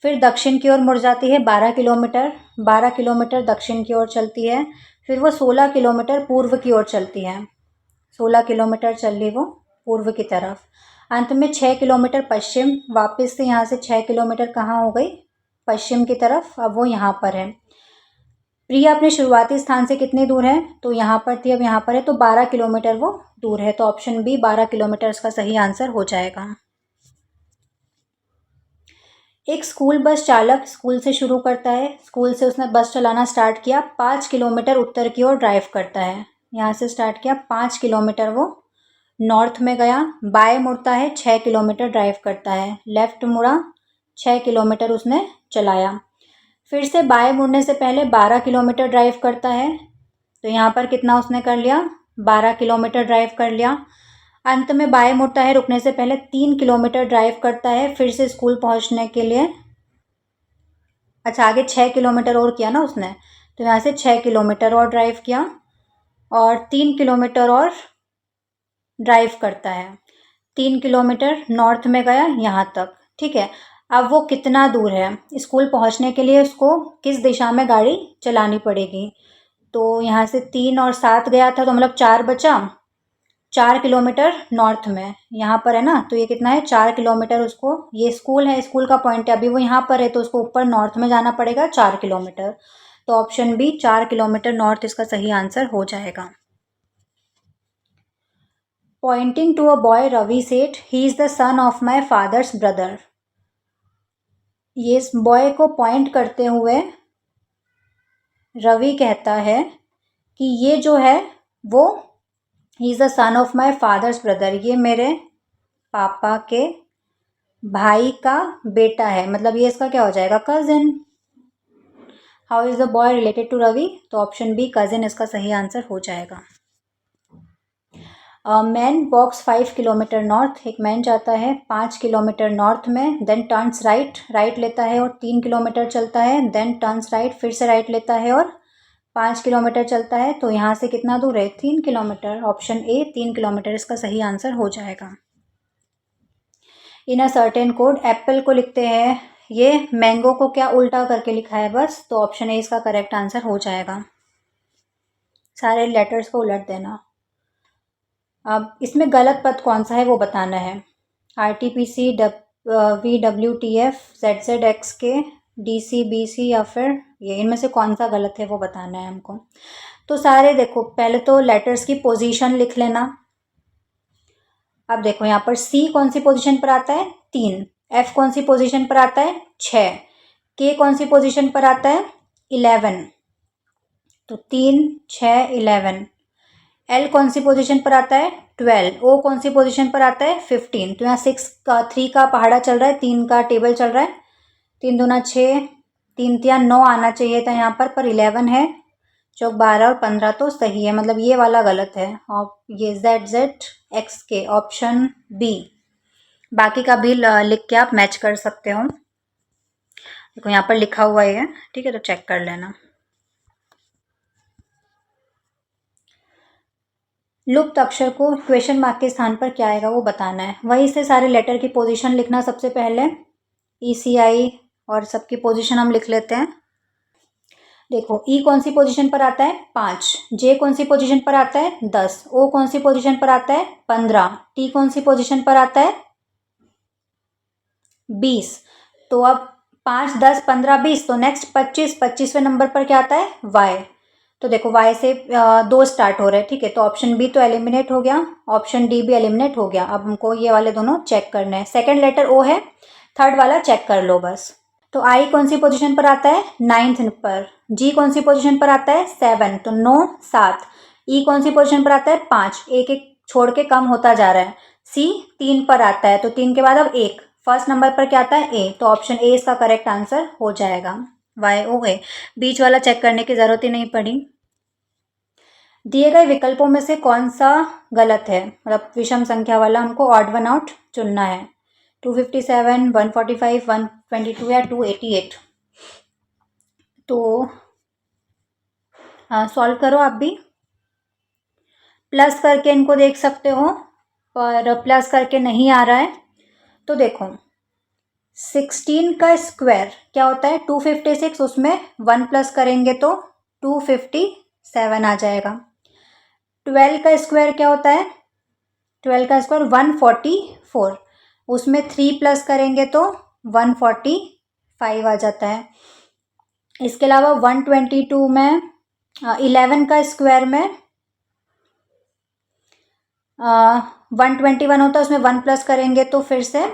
फिर दक्षिण की ओर मुड़ जाती है 12 किलोमीटर, 12 किलोमीटर दक्षिण की ओर चलती है, फिर वो 16 किलोमीटर पूर्व की ओर चलती है, 16 किलोमीटर चल ली वो पूर्व की तरफ, अंत में 6 किलोमीटर पश्चिम, वापस से यहाँ से 6 किलोमीटर कहाँ हो गई, पश्चिम की तरफ। अब वो यहाँ पर है। प्रिया अपने शुरुआती स्थान से कितनी दूर है, तो यहाँ पर थी, अब यहाँ पर है, तो 12 किलोमीटर वो दूर है। तो ऑप्शन बी 12 किलोमीटर इसका सही आंसर हो जाएगा। एक स्कूल बस चालक स्कूल से शुरू करता है, स्कूल से उसने बस चलाना स्टार्ट किया, 5 किलोमीटर उत्तर की ओर ड्राइव करता है। यहाँ से स्टार्ट किया, 5 किलोमीटर वो नॉर्थ में गया, बाएं मुड़ता है, 6 किलोमीटर ड्राइव करता है, लेफ्ट मुड़ा, 6 किलोमीटर उसने चलाया, फिर से बाएं मुड़ने से पहले 12 किलोमीटर ड्राइव करता है। तो यहाँ पर कितना उसने कर लिया, 12 किलोमीटर ड्राइव कर लिया। अंत में बाएं मुड़ता है, रुकने से पहले 3 किलोमीटर ड्राइव करता है, फिर से स्कूल पहुँचने के लिए। अच्छा, आगे 6 किलोमीटर और किया ना उसने, तो यहाँ से 6 किलोमीटर और ड्राइव किया, और 3 किलोमीटर और ड्राइव करता है, 3 किलोमीटर नॉर्थ में गया यहाँ तक, ठीक है। अब वो कितना दूर है, स्कूल पहुँचने के लिए उसको किस दिशा में गाड़ी चलानी पड़ेगी। तो यहाँ से 3 और 7 गया था, तो मतलब 4 बचा, 4 किलोमीटर नॉर्थ में यहाँ पर है ना, तो ये कितना है, 4 किलोमीटर उसको, ये स्कूल है, स्कूल का पॉइंट है, अभी वो यहाँ पर है, तो उसको ऊपर नॉर्थ में जाना पड़ेगा 4 किलोमीटर। तो ऑप्शन बी 4 किलोमीटर नॉर्थ इसका सही आंसर हो जाएगा। Pointing to a boy Ravi Seth, he is the son of my father's brother. ये इस बॉय को पॉइंट करते हुए रवि कहता है कि ये जो है वो, ही is the son of my father's brother, ये मेरे पापा के भाई का बेटा है, मतलब ये इसका क्या हो जाएगा, cousin. How is the boy related to Ravi, तो ऑप्शन बी कजिन इसका सही आंसर हो जाएगा। मैन वॉक्स 5 किलोमीटर नॉर्थ, एक मैन जाता है 5 किलोमीटर नॉर्थ में, देन टर्न्स राइट, राइट लेता है और 3 किलोमीटर चलता है, देन टर्न्स राइट, फिर से राइट लेता है और 5 किलोमीटर चलता है। तो यहाँ से कितना दूर है, 3 किलोमीटर। ऑप्शन ए 3 किलोमीटर इसका सही आंसर हो जाएगा। इन अ सर्टेन कोड, एप्पल को लिखते हैं, ये मैंगो को क्या उल्टा करके लिखा है बस, तो ऑप्शन ए इसका करेक्ट आंसर हो जाएगा। सारे लेटर्स को उलट देना। अब इसमें गलत पद कौन सा है वो बताना है। RTPC, VWTF, ZZXK, DCBC, या फिर ये, इनमें से कौन सा गलत है वो बताना है हमको। तो सारे देखो, पहले तो लेटर्स की पोजीशन लिख लेना। अब देखो यहाँ पर C कौन सी पोजीशन पर आता है, 3, F कौन सी पोजीशन पर आता है, 6, K कौन सी पोजीशन पर आता है, 11, तो 3 6 11। एल कौन सी पोजीशन पर आता है? 12। ओ कौन सी पोजीशन पर आता है? 15। तो यहाँ 3 का पहाड़ा चल रहा है, 3 का टेबल चल रहा है। 3 दूना 6, 3 तिया 9 आना चाहिए था यहाँ पर 11 है। चौक 12 और 15 तो सही है, मतलब ये वाला गलत है। और ये ZZXK ऑप्शन बी। बाकी का भी लिख के आप मैच कर सकते हो। देखो यहाँ पर लिखा हुआ है, ठीक है, तो चेक कर लेना। लुप्त अक्षर को क्वेश्चन मार्क के स्थान पर क्या आएगा वो बताना है। वहीं से सारे लेटर की पोजीशन लिखना सबसे पहले, ECI और सबकी पोजीशन हम लिख लेते हैं। देखो ई कौन सी पोजीशन पर आता है? 5। जे कौन सी पोजीशन पर आता है? 10। ओ कौन सी पोजीशन पर आता है? 15। टी कौन सी पोजीशन पर आता है? 20। तो अब 5 10 15 20, तो नेक्स्ट 25। 25वें नंबर पर क्या आता है? वाई। तो देखो वाई से 2 स्टार्ट हो रहे हैं, ठीक है, तो ऑप्शन बी तो एलिमिनेट हो गया, ऑप्शन डी भी एलिमिनेट हो गया। अब हमको ये वाले दोनों चेक करने हैं। सेकंड लेटर ओ है, थर्ड वाला चेक कर लो बस। तो आई कौन सी पोजीशन पर आता है? 9th पर। जी कौन सी पोजीशन पर आता है? 7, तो 9 7। ई कौन सी पोजीशन पर आता है? 5, एक एक छोड़ के कम होता जा रहा है। सी 3 पर आता है, तो 3 के बाद अब 1। फर्स्ट नंबर पर क्या आता है? ए, तो ऑप्शन ए इसका करेक्ट आंसर हो जाएगा। YOA। बीच वाला चेक करने की जरूरत ही नहीं पड़ी। दिए गए विकल्पों में से कौन सा गलत है? मतलब विषम संख्या वाला हमको ऑड वन आउट चुनना है। 257, 145, 122 या 288। तो सॉल्व करो आप भी। प्लस करके इनको देख सकते हो, पर प्लस करके नहीं आ रहा है। तो देखो 16 का स्क्वायर क्या होता है? 256। उसमें 1 प्लस करेंगे तो 257 आ जाएगा। 12 का स्क्वायर क्या होता है? 12 का स्क्वायर 144। उसमें 3 प्लस करेंगे तो 145 आ जाता है। इसके अलावा 122 में 11 का स्क्वायर में 121 होता है, उसमें 1 प्लस करेंगे तो फिर से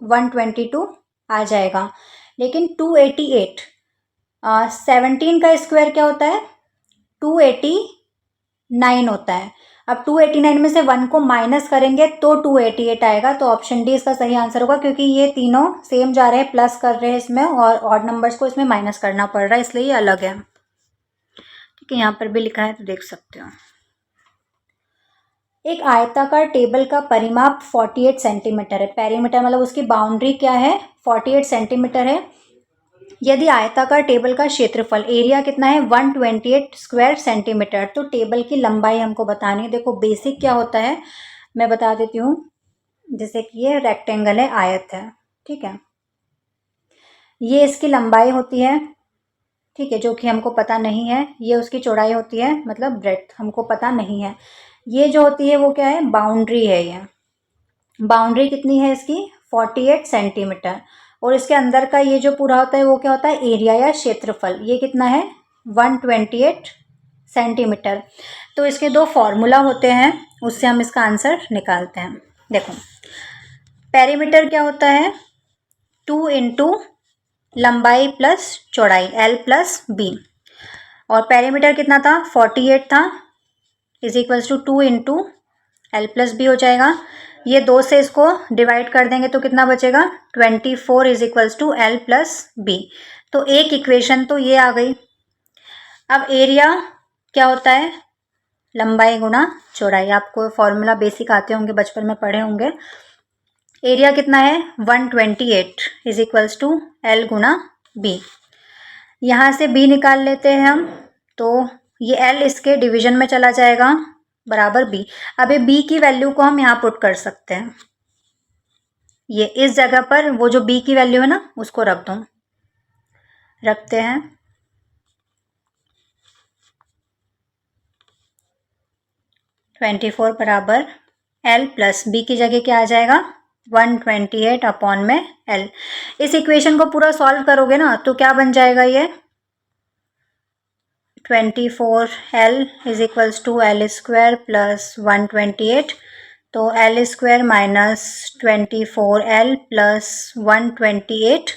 122 आ जाएगा। लेकिन 288, 17 का स्क्वायर क्या होता है? 289 होता है। अब 289 में से 1 को माइनस करेंगे तो 288 आएगा। तो ऑप्शन डी इसका सही आंसर होगा, क्योंकि ये तीनों सेम जा रहे हैं, प्लस कर रहे हैं इसमें, और ऑड नंबर्स को इसमें माइनस करना पड़ रहा है, इसलिए ये अलग है। ठीक है, यहाँ पर भी लिखा है तो देख सकते हो। एक आयताकार टेबल का परिमाप 48 सेंटीमीटर है। पेरीमीटर मतलब उसकी बाउंड्री क्या है? 48 सेंटीमीटर है। यदि आयताकार टेबल का क्षेत्रफल एरिया कितना है? 128 स्क्वायर सेंटीमीटर। तो टेबल की लंबाई हमको बतानी है। देखो बेसिक क्या होता है मैं बता देती हूँ। जैसे कि ये रेक्टेंगल है, आयत है, ठीक है, ये इसकी लंबाई होती है, ठीक है, जो कि हमको पता नहीं है। ये उसकी चौड़ाई होती है, मतलब ब्रेड्थ हमको पता नहीं है। ये जो होती है वो क्या है? बाउंड्री है। ये बाउंड्री कितनी है इसकी? 48 सेंटीमीटर। और इसके अंदर का ये जो पूरा होता है वो क्या होता है? एरिया या क्षेत्रफल। ये कितना है? 128 सेंटीमीटर। तो इसके 2 फॉर्मूला होते हैं, उससे हम इसका आंसर निकालते हैं। देखो पेरीमीटर क्या होता है? 2 इंटू लंबाई प्लस चौड़ाई, L प्लस B। और पेरीमीटर कितना था? 48 था, is equals to 2 into L plus B हो जाएगा। ये 2 से इसको डिवाइड कर देंगे तो कितना बचेगा? 24 is equals to L plus B। तो एक इक्वेशन तो ये आ गई। अब एरिया क्या होता है? लंबाई गुना चौड़ाई। आपको फॉर्मूला बेसिक आते होंगे, बचपन में पढ़े होंगे। एरिया कितना है? 128 इज इक्वल्स टू L गुना B। यहाँ से B निकाल लेते हैं हम, तो ये L इसके डिवीजन में चला जाएगा, बराबर B। अब ये B की वैल्यू को हम यहाँ पुट कर सकते हैं। ये इस जगह पर वो जो B की वैल्यू है ना उसको रख दो, रखते हैं। (24) बराबर L प्लस B की जगह क्या आ जाएगा? 128 अपॉन में L। इस इक्वेशन को पूरा सॉल्व करोगे ना तो क्या बन जाएगा? ये 24L is equals to L square plus 128। तो L square minus 24L plus 128।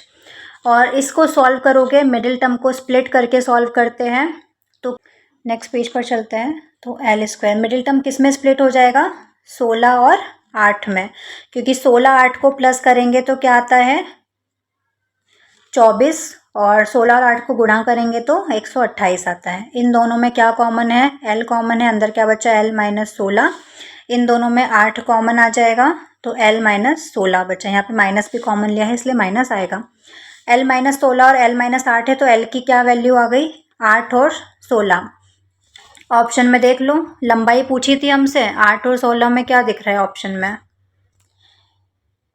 और इसको सॉल्व करोगे, मिडिल टर्म को स्प्लिट करके सॉल्व करते हैं, तो नेक्स्ट पेज पर चलते हैं। तो एल स्क्वायर मिडिल टर्म किस में स्प्लिट हो जाएगा? 16 और 8 में, क्योंकि 16 8 को प्लस करेंगे तो क्या आता है 24, और 16 और 8 को गुणा करेंगे तो 128 आता है। इन दोनों में क्या कॉमन है? एल कॉमन है, अंदर क्या बचा? L minus 16। इन दोनों में 8 कॉमन आ जाएगा तो एल माइनस 16 बचा। यहाँ पे माइनस भी कॉमन लिया है इसलिए माइनस आएगा। एल माइनस 16 और एल माइनस 8 है तो एल की क्या वैल्यू आ गई? 8 और 16। ऑप्शन में देख लो, लंबाई पूछी थी हमसे, 8 और 16 में क्या दिख रहा है ऑप्शन में?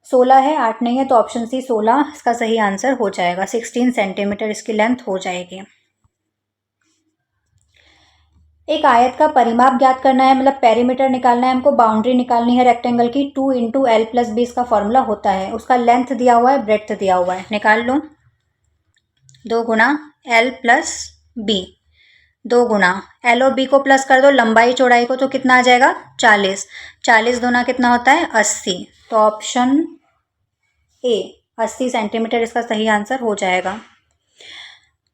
16 है, 8 नहीं है, तो ऑप्शन सी 16 इसका सही आंसर हो जाएगा। 16 सेंटीमीटर इसकी लेंथ हो जाएगी। एक आयत का परिमाप ज्ञात करना है, मतलब पेरीमीटर निकालना है हमको, बाउंड्री निकालनी है रेक्टेंगल की। 2 इंटू एल प्लस बी इसका फॉर्मूला होता है। उसका लेंथ दिया हुआ है, ब्रेड्थ दिया हुआ है, निकाल लो। 2 गुना एल प्लस बी, 2 गुना एल और बी को प्लस कर दो, लंबाई चौड़ाई को, तो कितना आ जाएगा? 40। 40 दूना कितना होता है? 80। तो ऑप्शन ए 80 सेंटीमीटर इसका सही आंसर हो जाएगा।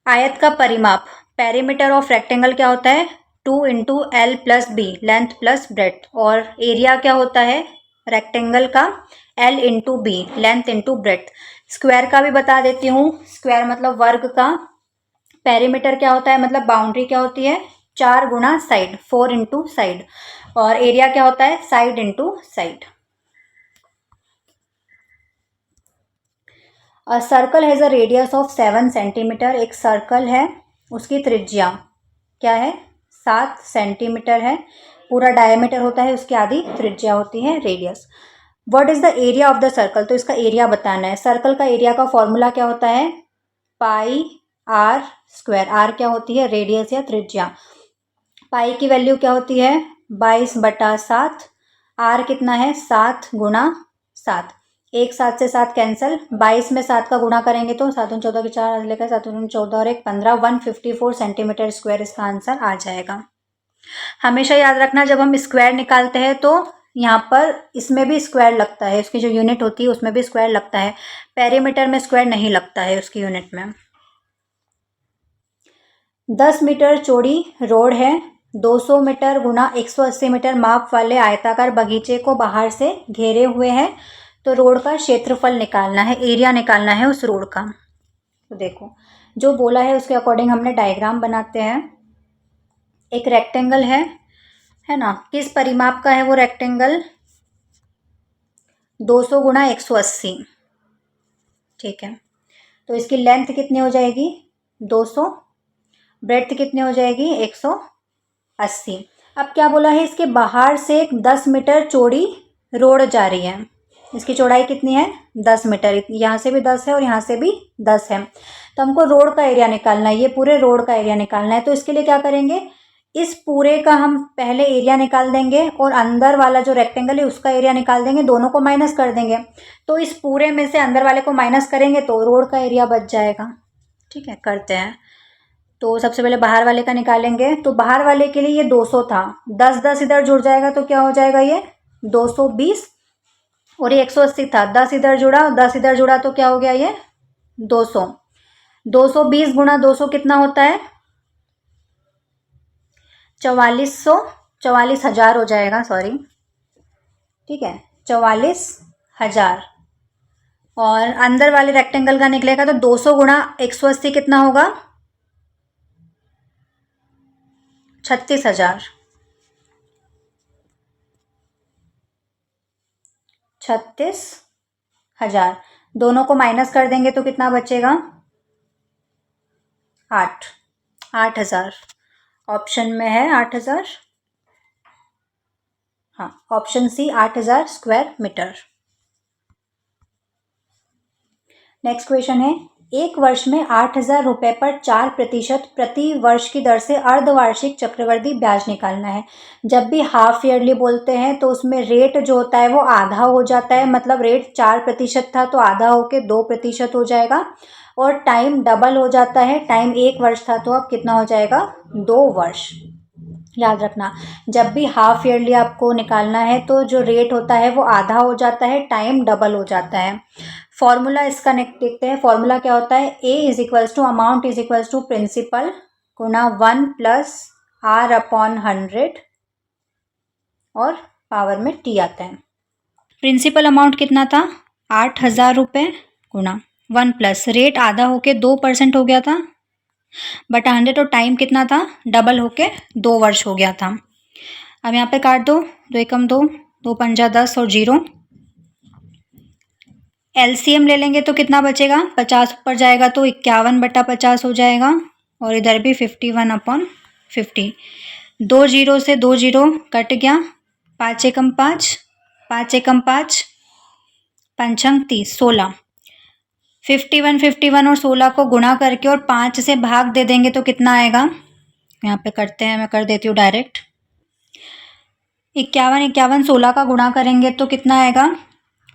आयत का परिमाप, पेरीमीटर ऑफ रेक्टेंगल क्या होता है? 2 into L plus B, length plus breadth, और एरिया क्या होता है रेक्टेंगल का? L into B, length into breadth. Square का भी बता देती हूँ, स्क्वायर मतलब वर्ग का। पेरीमीटर क्या होता है, मतलब बाउंड्री क्या होती है? 4 गुना साइड, 4 इंटू साइड, और एरिया क्या होता है? Side into side. A circle has a radius of 7 centimetre. एक सर्कल है, उसकी त्रिज्या क्या है? 7 सेंटीमीटर है। पूरा डायमीटर होता है, उसकी आधी त्रिज्या होती है radius. What is the area of the circle? तो इसका एरिया बताना है। सर्कल का एरिया का फॉर्मूला क्या होता है? पाई आर स्क्वायर। आर क्या होती है? रेडियस या त्रिज्या। पाई की वैल्यू क्या होती है? 22/7। आर कितना है? 7 गुना 7। एक 7 से 7 कैंसिल, 22 में 7 का गुणा करेंगे तो 7 14 के 4 लेकर 7 14 और 1 15, 154 सेंटीमीटर स्क्वायर इसका आंसर आ जाएगा। हमेशा याद रखना, जब हम स्क्वायर निकालते हैं तो यहाँ पर इसमें भी स्क्वायर लगता है, उसकी जो यूनिट होती है उसमें भी स्क्वायर लगता है। पेरीमीटर में स्क्वायर नहीं लगता है उसकी यूनिट में। 10 मीटर चौड़ी रोड है। 200 मीटर गुना 180 मीटर माप वाले आयताकार बगीचे को बाहर से घेरे हुए हैं। तो रोड का क्षेत्रफल निकालना है, एरिया निकालना है उस रोड का। तो देखो, जो बोला है उसके अकॉर्डिंग हमने डायग्राम बनाते हैं। एक रेक्टेंगल है ना? किस परिमाप का है वो रेक्टेंगल? 200 गुना 180। ठीक है, तो इसकी लेंथ कितनी हो जाएगी? 200। ब्रेड्थ कितनी हो जाएगी? 180। अब क्या बोला है? इसके बाहर से एक 10 मीटर चौड़ी रोड जा रही है। इसकी चौड़ाई कितनी है? 10 मीटर। यहाँ से भी 10 है और यहाँ से भी 10 है। तो हमको रोड का एरिया निकालना है, ये पूरे रोड का एरिया निकालना है। तो इसके लिए क्या करेंगे? इस पूरे का हम पहले एरिया निकाल देंगे और अंदर वाला जो रेक्टेंगल है उसका एरिया निकाल देंगे, दोनों को माइनस कर देंगे। तो इस पूरे में से अंदर वाले को माइनस करेंगे तो रोड का एरिया बच जाएगा। ठीक है, करते हैं। तो सबसे पहले बाहर वाले का निकालेंगे। तो बाहर वाले के लिए ये 200 था, 10 10 इधर जुड़ जाएगा तो क्या हो जाएगा? ये 220। और ये 180 था, 10 इधर जुड़ा, 10 इधर जुड़ा तो क्या हो गया? ये 200। 220 गुना 200 कितना होता है? 4400, 44,000 हो जाएगा, सॉरी। ठीक है, 44,000। और अंदर वाले रेक्टेंगल का निकलेगा तो 200 गुणा 180 कितना होगा? 36,000। 36,000। दोनों को माइनस कर देंगे तो कितना बचेगा? 8,000। ऑप्शन में है 8,000। हाँ, option C 8,000 square metre. Next question है, एक वर्ष में 8,000 रुपये पर 4% प्रति वर्ष की दर से अर्धवार्षिक चक्रवृद्धि ब्याज निकालना है। जब भी हाफ ईयरली बोलते हैं तो उसमें रेट जो होता है वो आधा हो जाता है, मतलब रेट 4% था तो आधा होके 2% हो जाएगा, और टाइम डबल हो जाता है। टाइम 1 वर्ष था तो अब कितना हो जाएगा? 2 वर्ष। याद रखना, जब भी हाफ ईयरली आपको निकालना है तो जो रेट होता है वो आधा हो जाता है, टाइम डबल हो जाता है। फॉर्मूला इसका देखते हैं। फॉर्मूला क्या होता है? A is equals to amount is equals to principal गुना 1 प्लस r/100 और पावर में t आता है। प्रिंसिपल अमाउंट कितना था? 8,000 रुपये गुना 1 प्लस रेट आधा होके 2% हो गया था, बटा 100 और टाइम कितना था? डबल होके 2 वर्ष हो गया था। अब यहाँ पे काट दो, 2 एकम 2, 2 पंजा 10 और 0। एलसीएम ले लेंगे तो कितना बचेगा? 50 ऊपर जाएगा तो 51/50 हो जाएगा और इधर भी 51/50। 2 0 से 2 0 कट गया, 5 एकम 5, 5 एकम 5, पंचंग 30, 16। 51 और 16 को गुणा करके और 5 से भाग दे देंगे तो कितना आएगा? यहाँ पे करते हैं, मैं कर देती हूँ डायरेक्ट। 51 16 का गुणा करेंगे तो कितना आएगा?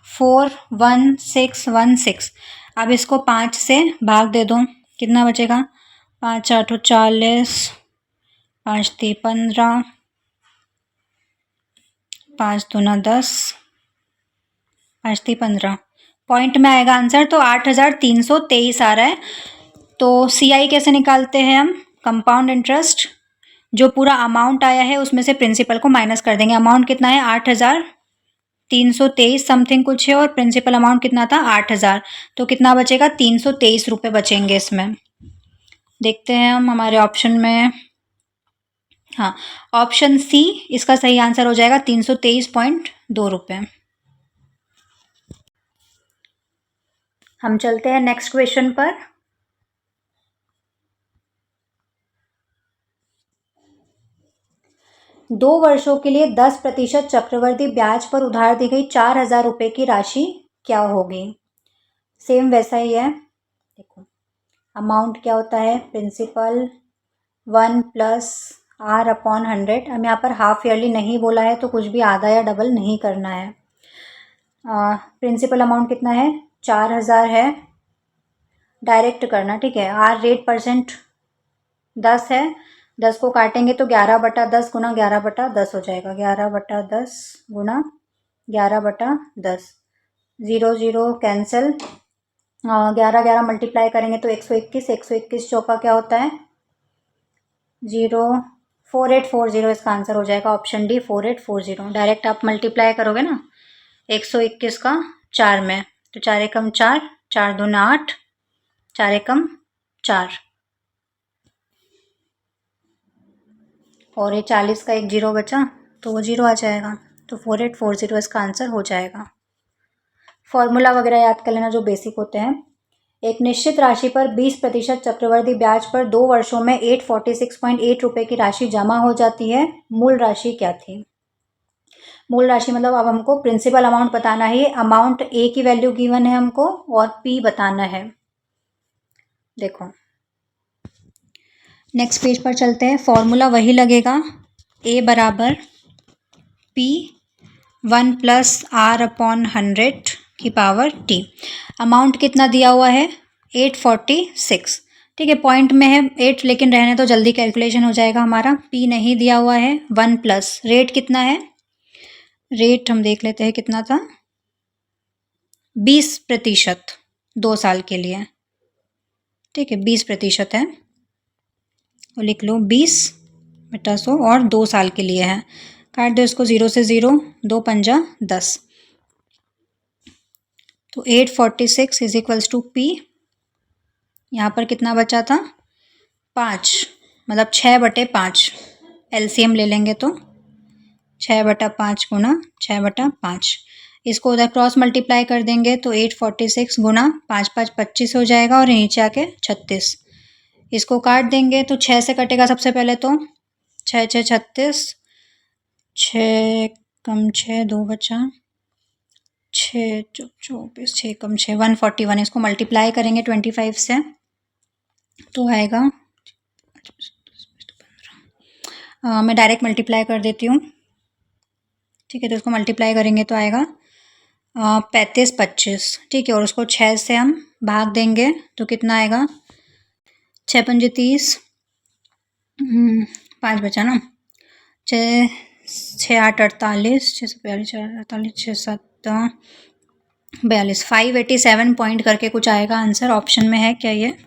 41616। अब इसको 5 से भाग दे दो, कितना बचेगा? 5 8 40, 5 3 15, 5 2 10, 5 3 15। पॉइंट में आएगा आंसर, तो 8,323 आ रहा है। तो CI कैसे निकालते हैं हम? कंपाउंड इंटरेस्ट, जो पूरा अमाउंट आया है उसमें से प्रिंसिपल को माइनस कर देंगे। अमाउंट कितना है? 8,323 समथिंग कुछ है और प्रिंसिपल अमाउंट कितना था? 8,000। तो कितना बचेगा? 323 रुपये बचेंगे इसमें। देखते हैं हम हमारे ऑप्शन में, हाँ ऑप्शन सी इसका सही आंसर हो जाएगा, 323.2 रुपये। हम चलते हैं नेक्स्ट क्वेश्चन पर। दो वर्षों के लिए 10% चक्रवर्ती ब्याज पर उधार दी गई 4,000 रुपये की राशि क्या होगी? सेम वैसा ही है। देखो अमाउंट क्या होता है? Principal 1 plus r/100। अब यहाँ पर हाफ ईयरली नहीं बोला है तो कुछ भी आधा या डबल नहीं करना है। प्रिंसिपल अमाउंट कितना है? 4,000 है, डायरेक्ट करना, ठीक है। r रेट परसेंट 10 है, 10 को काटेंगे तो 11/10 गुना 11/10 हो जाएगा। 11/10 गुना 11/10, 0 0 कैंसिल, 11 11 मल्टीप्लाई करेंगे तो 121, 121 चौका क्या होता है? 0, 4840 इसका आंसर हो जाएगा। Option D 4840। डायरेक्ट आप मल्टीप्लाई करोगे ना 121 का 4 में, तो 4 एकम 4, 4 दूना 8, 4 एकम 4 और ये 40 का एक 0 बचा तो वो 0 आ जाएगा। तो 4840 इसका आंसर हो जाएगा। फॉर्मूला वगैरह याद कर लेना जो बेसिक होते हैं। एक निश्चित राशि पर 20% चक्रवर्ती ब्याज पर 2 वर्षों में 846.8 रुपये की राशि जमा हो जाती है। मूल राशि क्या थी? मूल राशि मतलब अब हमको प्रिंसिपल अमाउंट बताना है। अमाउंट ए की वैल्यू गिवन है हमको और पी बताना है। देखो नेक्स्ट पेज पर चलते हैं। फॉर्मूला वही लगेगा, ए बराबर पी 1 प्लस r/100 की पावर t। अमाउंट कितना दिया हुआ है? 846, ठीक है। पॉइंट में है 8 लेकिन रहने तो जल्दी कैलकुलेशन हो जाएगा हमारा। p नहीं दिया हुआ है। 1 प्लस रेट कितना है? रेट हम देख लेते हैं कितना था, 20% 2 साल के लिए, ठीक है। 20% है, तो लिख लो 20/100 और 2 साल के लिए है। काट दो इसको, 0 से 0, 2 पंजा 10। तो 846 इज इक्वल्स टू पी। यहाँ पर कितना बचा था? 5, मतलब 6/5। एलसीएम ले लेंगे तो 6/5 गुना 6/5। इसको उधर क्रॉस मल्टीप्लाई कर देंगे तो 846 गुना 5 5 25 हो जाएगा और नीचे आके 36। इसको काट देंगे तो 6 से कटेगा सबसे पहले, तो 6 6 36, 6 कम 6 2 बचा, 6 24, 6 कम 6 141। इसको मल्टीप्लाई करेंगे 25 से तो आएगा, मैं डायरेक्ट मल्टीप्लाई कर देती हूँ, ठीक है। तो इसको मल्टीप्लाई करेंगे तो आएगा 35 25, ठीक है। और उसको 6 से हम भाग देंगे तो कितना आएगा? 6 पंजे 30, 5 बचा ना, 6 6 8 48, 6 से 42 4 48, 6 7 42, 587 पॉइंट करके कुछ आएगा आंसर। ऑप्शन में है क्या ये?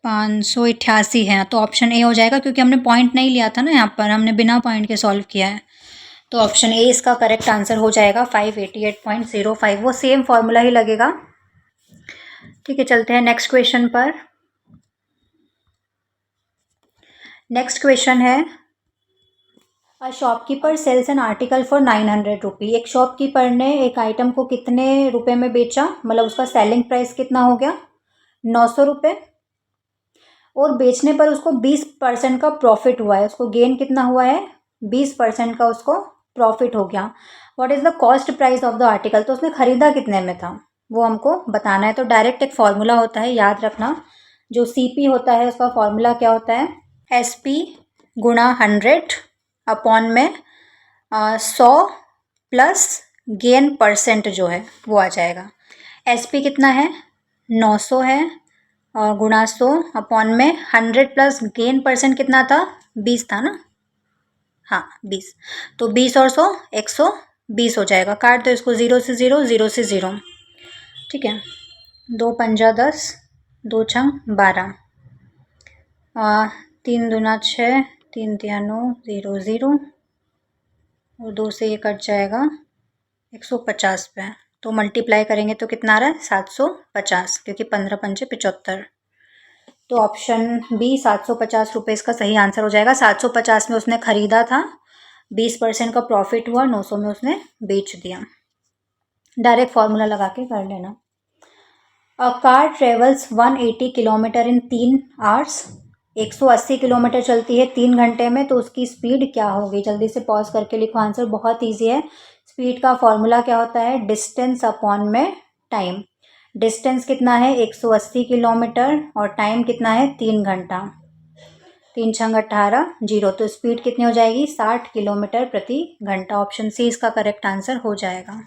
588 है, तो ऑप्शन ए हो जाएगा, क्योंकि हमने पॉइंट नहीं लिया था ना, यहाँ पर हमने बिना पॉइंट के सॉल्व किया है। तो ऑप्शन ए इसका करेक्ट आंसर हो जाएगा 588.05। वो सेम फॉर्मूला ही लगेगा। ठीक है, चलते हैं नेक्स्ट क्वेश्चन पर। नेक्स्ट क्वेश्चन है, a shopkeeper sells an article for 900 rupee. एक शॉपकीपर ने एक आइटम को कितने रुपए में बेचा, मतलब उसका सेलिंग प्राइस कितना हो गया, 900 रुपये, और बेचने पर उसको 20% का प्रॉफिट हुआ है। उसको गेन कितना हुआ है, 20% का उसको प्रॉफिट हो गया। What is the cost price of the article, तो उसने खरीदा कितने में था वो हमको बताना है। तो डायरेक्ट एक फॉर्मूला होता है, याद रखना, जो सीपी होता है उसका फॉर्मूला क्या होता है, एसपी गुणा 100 अपॉन में 100 प्लस गेन परसेंट जो है वो आ जाएगा। एसपी कितना है, 900 है, गुणा 100 अपॉन में 100 प्लस गेन परसेंट कितना था, 20 था ना, हाँ 20। तो 20 और 100 120 हो जाएगा। काट दो इसको, 0 से 0, 0 से 0। ठीक है, 2 पंजा 10, 2 छंग 12, 3 दूना 6, 3 तिया 9, 0 0, और 2 से ये कट जाएगा 150 पे। तो मल्टीप्लाई करेंगे तो कितना आ रहा है, 750, क्योंकि 15 पंचे 75। तो ऑप्शन बी 750 रुपये इसका सही आंसर हो जाएगा। 750 में उसने खरीदा था, 20% का प्रॉफिट हुआ, 900 में उसने बेच दिया। डायरेक्ट फॉर्मूला लगा के कर लेना। A car travels 180 kilometre in 3 hours. 180 kilometre चलती है 3 घंटे में, तो उसकी स्पीड क्या होगी। जल्दी से पॉज करके लिखो आंसर, बहुत ईजी है। स्पीड का फॉर्मूला क्या होता है, डिस्टेंस अपॉन में टाइम। डिस्टेंस कितना है, 180 किलोमीटर, और टाइम कितना है, 3 घंटा। 3 छंग 18, 0, तो स्पीड कितनी हो जाएगी, 60 किलोमीटर प्रति घंटा। ऑप्शन सी इसका करेक्ट आंसर हो जाएगा।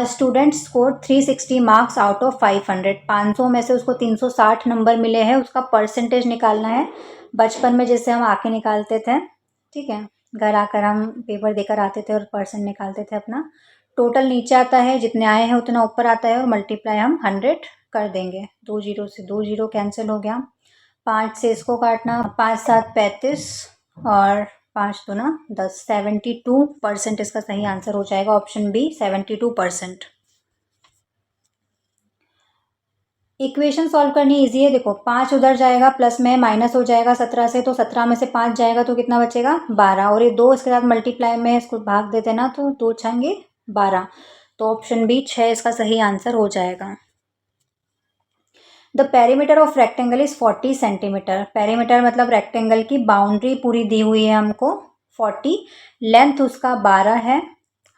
Student score 360 marks out of 500। 500 में से उसको 360 नंबर मिले हैं, उसका परसेंटेज निकालना है। बचपन में जैसे हम आके निकालते थे, ठीक है, घर आकर हम पेपर देकर आते थे और परसेंट निकालते थे अपना। टोटल नीचे आता है, जितने आए हैं उतना ऊपर आता है, और मल्टीप्लाई हम 100 कर देंगे। 2 0 से 2 0 कैंसिल हो गया। 5 से इसको काटना, 5 7 35, और 5 दूना 10, 72% इसका सही आंसर हो जाएगा। Option B 72%। इक्वेशन सॉल्व करनी इजी है। देखो 5 उधर जाएगा, प्लस में माइनस हो जाएगा 17 से, तो 17 में से 5 जाएगा तो कितना बचेगा, 12, और ये 2 इसके साथ मल्टीप्लाई में इसको भाग दे देना, तो 2 छंगे 12। तो ऑप्शन बी 6 इसका सही आंसर हो जाएगा। The perimeter of rectangle is 40 centimetre. Perimeter मतलब रेक्टेंगल की बाउंड्री पूरी दी हुई है हमको 40, लेंथ उसका 12 है,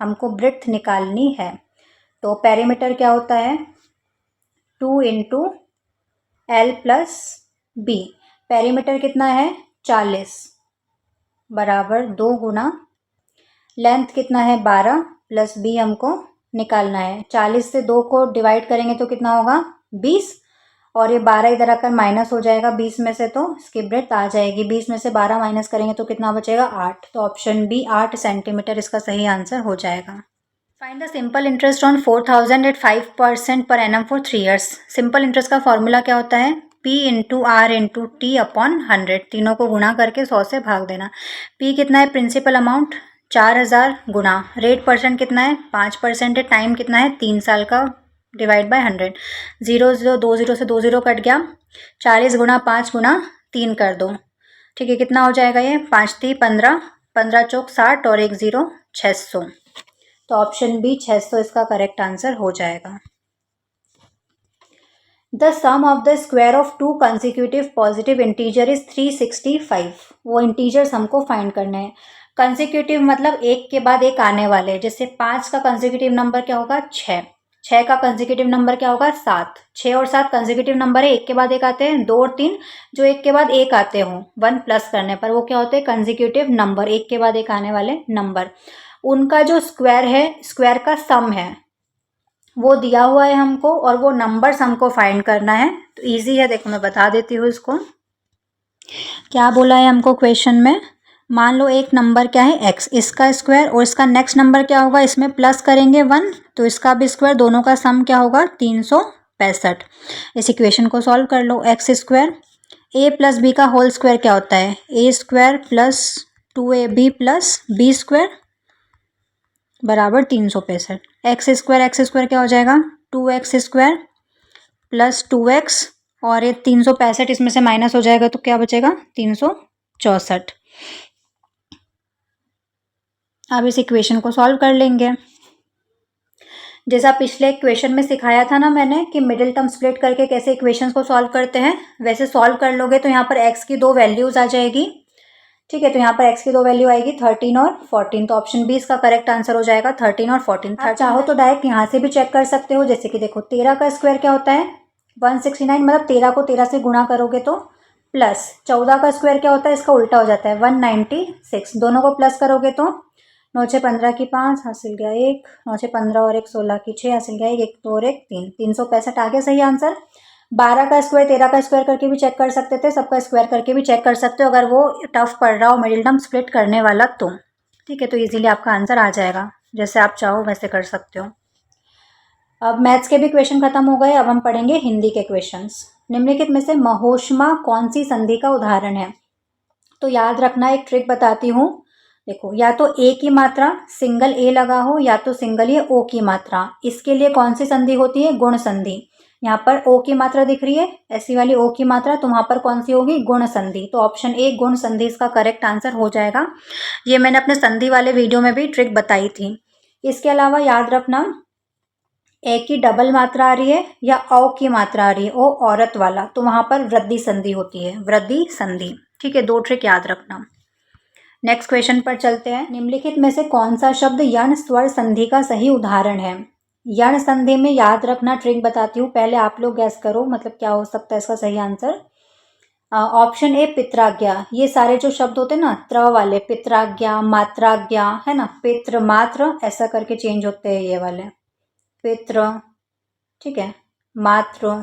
हमको ब्रेड्थ निकालनी है। तो पेरीमीटर क्या होता है, 2 into L plus B. Perimeter कितना है, 40 बराबर 2 गुना लेंथ कितना है, 12 प्लस बी हमको निकालना है। 40 से 2 को डिवाइड करेंगे तो कितना होगा, 20, और ये 12 इधर आकर माइनस हो जाएगा 20 में से, तो इसकी ब्रेड्थ आ जाएगी। 20 में से 12 माइनस करेंगे तो कितना बचेगा, 8। तो ऑप्शन बी 8 सेंटीमीटर इसका सही आंसर हो जाएगा। Find the simple interest on 4000 at 5% per annum for 3 years. Simple interest का फॉर्मूला क्या होता है, P into R into T upon 100। तीनों को गुणा करके 100 से भाग देना। P कितना है, प्रिंसिपल अमाउंट 4000, गुणा रेट परसेंट कितना है, 5% है, टाइम कितना है, 3 साल का, डिवाइड बाय 100। 0 0 2 0 से 2 0 कट गया। 40 गुणा 5 गुणा 3 कर दो, ठीक है, कितना हो जाएगा ये, 5 3 15, 15 चौक 60, और 1 0 600। तो ऑप्शन बी 600 इसका करेक्ट आंसर हो जाएगा। The sum of the square of 2 consecutive positive integer is 365। वो इंटीजर्स हमको फाइंड करने हैं। कंसिक्यूटिव मतलब एक के बाद एक आने वाले, जैसे 5 का कंसिक्यूटिव नंबर क्या होगा, 6। 6 का कंसिक्यूटिव नंबर क्या होगा, 7। 6 और 7 कंसिक्यूटिव नंबर है, एक के बाद एक आते हैं। 2 और 3 जो एक के बाद एक आते हों, 1 प्लस करने पर, वो क्या होते हैं, कंसिक्यूटिव नंबर, एक के बाद एक आने वाले नंबर। उनका जो स्क्वायर है, स्क्वायर का सम है, वो दिया हुआ है हमको, और वो नंबर्स हमको फाइंड करना है। तो इजी है, देखो मैं बता देती हूँ इसको। क्या बोला है हमको क्वेश्चन में, मान लो एक नंबर क्या है, x, इसका स्क्वायर, और इसका नेक्स्ट नंबर क्या होगा, इसमें प्लस करेंगे 1, तो इसका भी स्क्वायर, दोनों का सम क्या होगा, 365। 65। इस इक्वेशन को सॉल्व कर लो। X square A plus B का होल स्क्वायर क्या होता है? A square plus 2ab plus B square बराबर 365। एक्स स्क्वायर क्या हो जाएगा? 2x स्क्वायर प्लस 2x और ये 365 इसमें से माइनस हो जाएगा तो क्या बचेगा? 364। अब इस इक्वेशन को सॉल्व कर लेंगे। जैसा पिछले इक्वेशन में सिखाया था ना मैंने कि मिडिल टर्म स्प्लिट करके कैसे इक्वेशंस को सॉल्व करते हैं, वैसे सॉल्व कर लोगे तो यहाँ पर x की 2 वैल्यूज आ जाएगी। ठीक है, तो यहाँ पर x की 2 वैल्यू आएगी 13 और 14। तो ऑप्शन बी इसका करेक्ट आंसर हो जाएगा 13 और 14। आप चाहो तो डायरेक्ट यहाँ से भी चेक कर सकते हो। जैसे कि देखो 13 का स्क्वायर क्या होता है? 169, मतलब 13 को 13 से गुणा करोगे तो प्लस 14 का स्क्वायर क्या होता है? इसका उल्टा हो जाता है 196। दोनों को प्लस करोगे तो 9 6 15 की 5 हासिल गया 1, 9 6 15 और 1 16 की 6 हासिल गया 1 2 और 1 3, 365 आ गया सही आंसर। 12 का स्क्वायर 13 का स्क्वायर करके भी चेक कर सकते थे, सबका स्क्वायर करके भी चेक कर सकते हो अगर वो टफ पड़ रहा हो मिडिल टर्म स्प्लिट करने वाला तो। ठीक है, तो इजीली आपका आंसर आ जाएगा, जैसे आप चाहो वैसे कर सकते हो। अब मैथ्स के भी क्वेश्चन खत्म हो गए, अब हम पढ़ेंगे हिंदी के क्वेश्चंस। निम्नलिखित में से महोष्मा कौन सी संधि का उदाहरण है? तो याद रखना, एक ट्रिक बताती हूँ। देखो, या तो ए की मात्रा सिंगल ए लगा हो या तो सिंगल ये ओ की मात्रा, इसके लिए कौन सी संधि होती है? गुण संधि। यहाँ पर ओ की मात्रा दिख रही है, ऐसी वाली ओ की मात्रा, तो वहाँ पर कौन सी होगी? गुण संधि। तो ऑप्शन ए गुण संधि इसका करेक्ट आंसर हो जाएगा। ये मैंने अपने संधि वाले वीडियो में भी ट्रिक बताई थी। इसके अलावा याद रखना, ए की डबल मात्रा आ रही है या औ की मात्रा आ रही है, ओ औरत वाला, तो वहाँ पर वृद्धि संधि होती है, वृद्धि संधि। ठीक है, 2 ट्रिक याद रखना। नेक्स्ट क्वेश्चन पर चलते हैं। निम्नलिखित में से कौन सा शब्द यण स्वर संधि का सही उदाहरण है? यण संधि में याद रखना, ट्रिक बताती हूँ, पहले आप लोग गैस करो मतलब क्या हो सकता है इसका सही आंसर। Option A पित्राज्ञा। ये सारे जो शब्द होते हैं ना त्र वाले, पित्राज्ञा, मात्राज्ञा, है ना, पित्र मात्र ऐसा करके चेंज होते हैं ये वाले, पित्र, ठीक है, मात्र,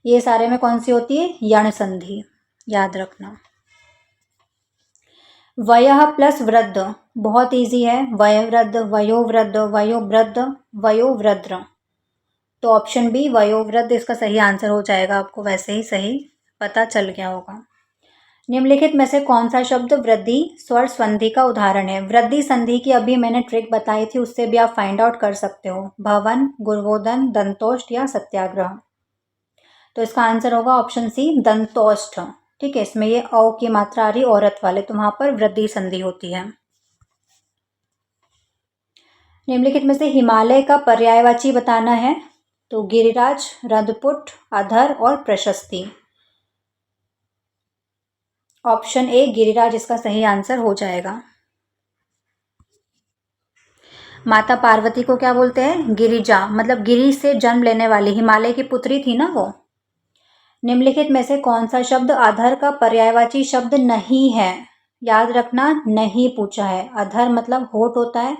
ये सारे में कौन सी होती है? यण संधि, याद रखना। वयः प्लस वृद्ध, बहुत इजी है, वयोवृद्ध, वयोवृद्ध, वयोवृद्ध, वयोवृद्ध। तो ऑप्शन बी वयोवृद्ध इसका सही आंसर हो जाएगा, आपको वैसे ही सही पता चल गया होगा। निम्नलिखित में से कौन सा शब्द वृद्धि स्वर संधि का उदाहरण है? वृद्धि संधि की अभी मैंने ट्रिक बताई थी, उससे भी आप फाइंड आउट कर सकते हो। भवन, गुर्वोधन, दंतोष्ठ या सत्याग्रह। तो इसका आंसर होगा ऑप्शन सी दंतोष्ठ। ठीक है, इसमें ये औ की मात्रा आ रही औरत वाले, तो वहां पर वृद्धि संधि होती है। निम्नलिखित में से हिमालय का पर्यायवाची बताना है। तो गिरिराज, रंधपुट, अधर और प्रशस्ति। ऑप्शन ए गिरिराज इसका सही आंसर हो जाएगा। माता पार्वती को क्या बोलते हैं? गिरिजा, मतलब गिरी से जन्म लेने वाली, हिमालय की पुत्री थी ना वो। निम्नलिखित में से कौन सा शब्द अधर का पर्यायवाची शब्द नहीं है? याद रखना, नहीं पूछा है। अधर मतलब होठ होता है,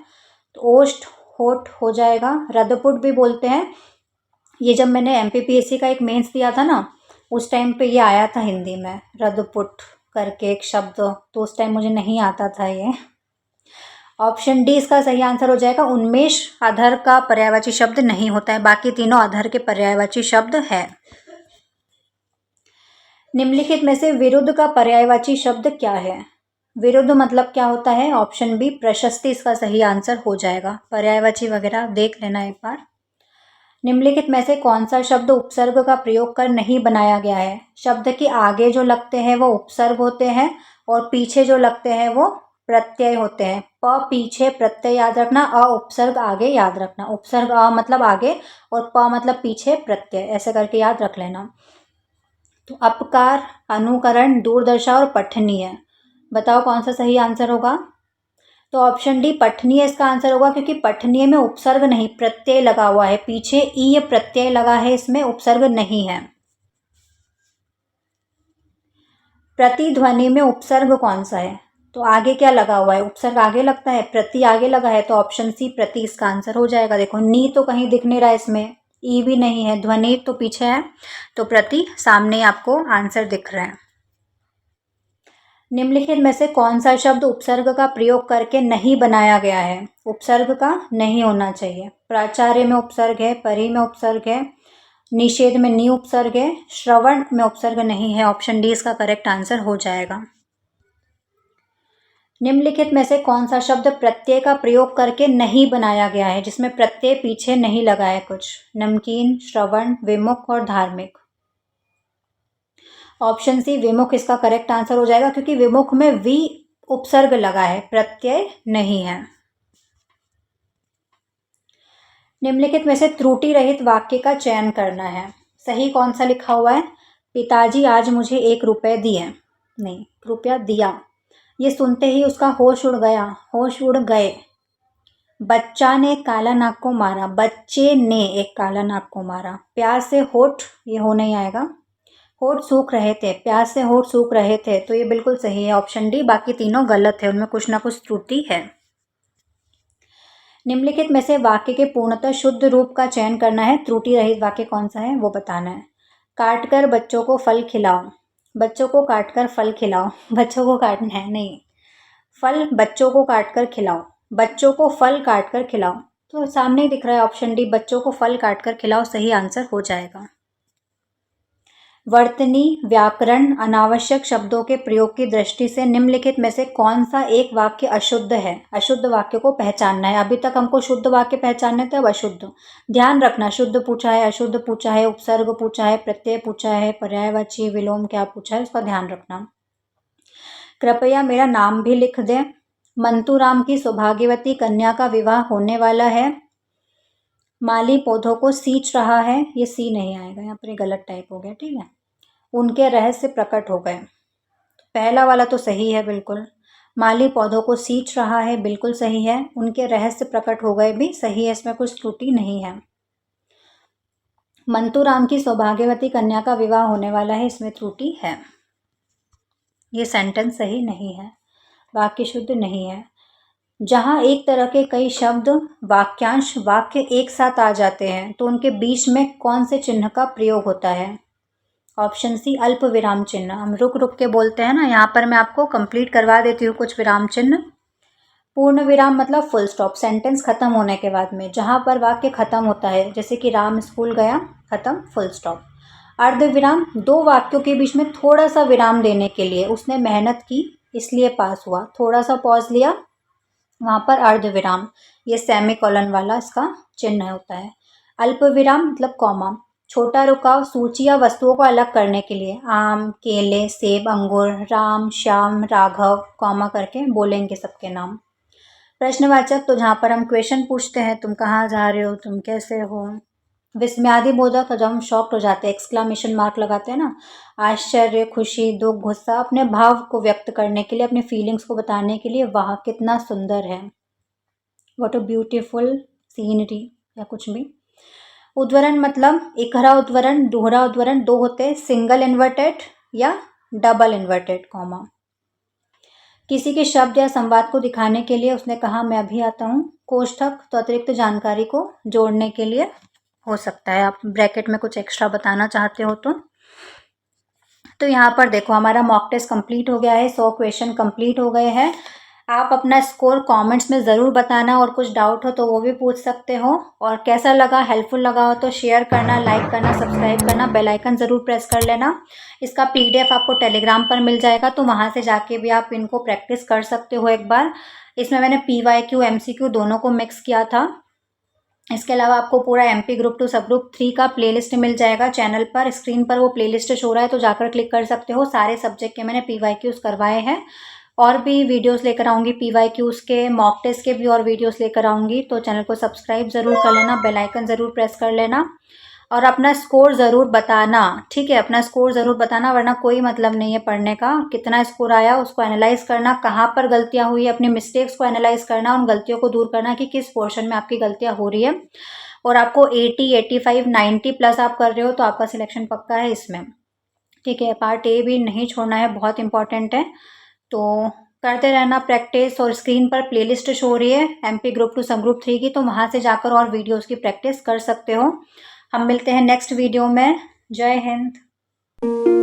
तो ओष्ठ होठ हो जाएगा। रदपुट भी बोलते हैं, ये जब मैंने एमपीपीएससी का एक मेंस दिया था ना, उस टाइम पे ये आया था हिंदी में, रदपुट करके एक शब्द, तो उस टाइम मुझे नहीं आता था ये। ऑप्शन डी इसका सही आंसर हो जाएगा। उन्मेष अधर का पर्यायवाची शब्द नहीं होता है, बाकी तीनों अधर के पर्यायवाची शब्द है। निम्नलिखित में से विरुद्ध का पर्यायवाची शब्द क्या है? विरुद्ध मतलब क्या होता है? ऑप्शन बी प्रशस्ति इसका सही आंसर हो जाएगा। पर्यायवाची वगैरह देख लेना एक बार। निम्नलिखित में से कौन सा शब्द उपसर्ग का प्रयोग कर नहीं बनाया गया है? शब्द के आगे जो लगते हैं वो उपसर्ग होते हैं और पीछे जो लगते हैं वो प्रत्यय होते हैं। प पीछे प्रत्यय याद रखना, अ उपसर्ग आगे याद रखना। उपसर्ग अ मतलब आगे और प मतलब पीछे प्रत्यय, ऐसे करके याद रख लेना। तो अपकार, अनुकरण, दूरदर्शा और पठनीय, बताओ कौन सा सही आंसर होगा? तो ऑप्शन डी पठनीय इसका आंसर होगा, क्योंकि पठनीय में उपसर्ग नहीं प्रत्यय लगा हुआ है, पीछे ई प्रत्यय लगा है, इसमें उपसर्ग नहीं है। प्रतिध्वनि में उपसर्ग कौन सा है? तो आगे क्या लगा हुआ है? उपसर्ग आगे लगता है, प्रति आगे लगा है, तो ऑप्शन सी प्रति इसका आंसर हो जाएगा। देखो नी तो कहीं दिख नहीं रहा है इसमें, ई भी नहीं है, ध्वनि तो पीछे है, तो प्रति सामने आपको आंसर दिख रहा है। निम्नलिखित में से कौन सा शब्द उपसर्ग का प्रयोग करके नहीं बनाया गया है? उपसर्ग का नहीं होना चाहिए। प्राचार्य में उपसर्ग है, परि में उपसर्ग है, निषेध में नी उपसर्ग है, श्रवण में उपसर्ग नहीं है। ऑप्शन डी इसका करेक्ट आंसर हो जाएगा। निम्नलिखित में से कौन सा शब्द प्रत्यय का प्रयोग करके नहीं बनाया गया है, जिसमें प्रत्यय पीछे नहीं लगा है कुछ? नमकीन, श्रवण, विमुख और धार्मिक। ऑप्शन सी विमुख इसका करेक्ट आंसर हो जाएगा, क्योंकि विमुख में वी उपसर्ग लगा है, प्रत्यय नहीं है। निम्नलिखित में से त्रुटि रहित वाक्य का चयन करना है। सही कौन सा लिखा हुआ है? पिताजी आज मुझे 1 रुपये दिए, नहीं, रुपया दिया। ये सुनते ही उसका होश उड़ गया, होश उड़ गए। बच्चा ने एक काला नाग को मारा, बच्चे ने एक काला नाग को मारा। प्यास से होठ, ये हो नहीं आएगा, होठ सूख रहे थे, प्यास से होठ सूख रहे थे, तो ये बिल्कुल सही है ऑप्शन डी। बाकी तीनों गलत है, उनमें कुछ ना कुछ त्रुटि है। निम्नलिखित में से वाक्य के पूर्णतः शुद्ध रूप का चयन करना है। त्रुटि रहित वाक्य कौन सा है वो बताना है। काटकर बच्चों को फल खिलाओ, बच्चों को काटकर फल खिलाओ, बच्चों को काटना है नहीं, फल बच्चों को काटकर खिलाओ, बच्चों को फल काटकर खिलाओ, तो सामने ही दिख रहा है ऑप्शन डी, बच्चों को फल काटकर खिलाओ, सही आंसर हो जाएगा। वर्तनी, व्याकरण, अनावश्यक शब्दों के प्रयोग की दृष्टि से निम्नलिखित में से कौन सा एक वाक्य अशुद्ध है? अशुद्ध वाक्य को पहचानना है। अभी तक हमको शुद्ध वाक्य पहचानने थे, अब अशुद्ध। ध्यान रखना, शुद्ध पूछा है, अशुद्ध पूछा है, उपसर्ग पूछा है, प्रत्यय पूछा है, पर्यायवाची, विलोम क्या पूछा है, उसका ध्यान रखना। कृपया मेरा नाम भी लिख दें। मंतूराम की सौभाग्यवती कन्या का विवाह होने वाला है। माली पौधों को सींच रहा है, ये सी नहीं आएगा, यहाँ पर गलत टाइप हो गया, ठीक है। उनके रहस्य प्रकट हो गए, पहला वाला तो सही है बिल्कुल। माली पौधों को सींच रहा है, बिल्कुल सही है। उनके रहस्य प्रकट हो गए भी सही है, इसमें कुछ त्रुटि नहीं है। मंतूराम की सौभाग्यवती कन्या का विवाह होने वाला है, इसमें त्रुटि है, ये सेंटेंस सही नहीं है, वाक्य शुद्ध नहीं है। जहाँ एक तरह के कई शब्द, वाक्यांश, वाक्य एक साथ आ जाते हैं तो उनके बीच में कौन से चिन्ह का प्रयोग होता है? ऑप्शन सी अल्प विराम चिन्ह। हम रुक रुक के बोलते हैं ना, यहाँ पर मैं आपको कंप्लीट करवा देती हूँ कुछ विराम चिन्ह। पूर्ण विराम मतलब फुल स्टॉप, सेंटेंस खत्म होने के बाद में जहाँ पर वाक्य खत्म होता है, जैसे कि राम स्कूल गया, खत्म, फुल स्टॉप। अर्ध विराम, 2 वाक्यों के बीच में थोड़ा सा विराम देने के लिए, उसने मेहनत की इसलिए पास हुआ, थोड़ा सा पॉज लिया, वहाँ पर अर्ध विराम, ये सेमीकोलन वाला इसका चिन्ह होता है। अल्प विराम मतलब कॉमा, छोटा रुकाव सूची या वस्तुओं को अलग करने के लिए, आम, केले, सेब, अंगूर, राम, श्याम, राघव, कॉमा करके बोलेंगे सबके नाम। प्रश्नवाचक, तो जहाँ पर हम क्वेश्चन पूछते हैं, तुम कहाँ जा रहे हो, तुम कैसे हो। विस्मयादिबोधक, तो जब हम शॉक्ड हो जाते हैं, एक्सक्लामेशन मार्क लगाते हैं ना, आश्चर्य, खुशी, दुख, गुस्सा, अपने भाव को व्यक्त करने के लिए, अपने फीलिंग्स को बताने के लिए, वाह कितना सुंदर है, व्हाट अ ब्यूटीफुल सीनरी, या कुछ भी। उद्धरण मतलब इकहरा उद्धरण, दोहरा उद्धरण, 2 होते हैं, सिंगल इन्वर्टेड या डबल इन्वर्टेड कॉमा। किसी के शब्द या संवाद को दिखाने के लिए उसने कहा मैं अभी आता हूँ। कोष्ठक, तो अतिरिक्त जानकारी को जोड़ने के लिए हो सकता है, आप ब्रैकेट में कुछ एक्स्ट्रा बताना चाहते हो तो यहाँ पर देखो हमारा मॉक टेस्ट कंप्लीट हो गया है, 100 क्वेश्चन कंप्लीट हो गए हैं। आप अपना स्कोर कमेंट्स में ज़रूर बताना, और कुछ डाउट हो तो वो भी पूछ सकते हो। और कैसा लगा, हेल्पफुल लगा हो तो शेयर करना, लाइक करना, सब्सक्राइब करना, बेल आइकन ज़रूर प्रेस कर लेना। इसका PDF आपको टेलीग्राम पर मिल जाएगा, तो वहाँ से जाके भी आप इनको प्रैक्टिस कर सकते हो एक बार। इसमें मैंने PYQ MCQ दोनों को मिक्स किया था। इसके अलावा आपको पूरा MP ग्रुप 2 सब ग्रुप 3 का प्लेलिस्ट मिल जाएगा चैनल पर, स्क्रीन पर वो प्लेलिस्ट शो रहा है, तो जाकर क्लिक कर सकते हो। सारे सब्जेक्ट के मैंने PYQs करवाए हैं, और भी वीडियोस लेकर आऊँगी PYQs के, मॉक टेस्ट के भी और वीडियोस लेकर आऊँगी, तो चैनल को सब्सक्राइब ज़रूर कर लेना, बेल आइकन ज़रूर प्रेस कर लेना, और अपना स्कोर ज़रूर बताना, ठीक है, अपना स्कोर ज़रूर बताना, वरना कोई मतलब नहीं है पढ़ने का। कितना स्कोर आया उसको एनालाइज करना, कहाँ पर गलतियाँ हुई, अपनी मिस्टेक्स को एनालाइज करना, उन गलतियों को दूर करना कि किस पोर्शन में आपकी गलतियाँ हो रही है। और आपको 80, 85, 90 प्लस आप कर रहे हो तो आपका सिलेक्शन पक्का है इसमें, ठीक है। पार्ट ए भी नहीं छोड़ना है, बहुत इंपॉर्टेंट है, तो करते रहना प्रैक्टिस। और स्क्रीन पर प्लेलिस्ट शो हो रही है MP ग्रुप 2 सब ग्रुप 3 की, तो वहाँ से जाकर और वीडियोस की प्रैक्टिस कर सकते हो। हम मिलते हैं नेक्स्ट वीडियो में। जय हिंद।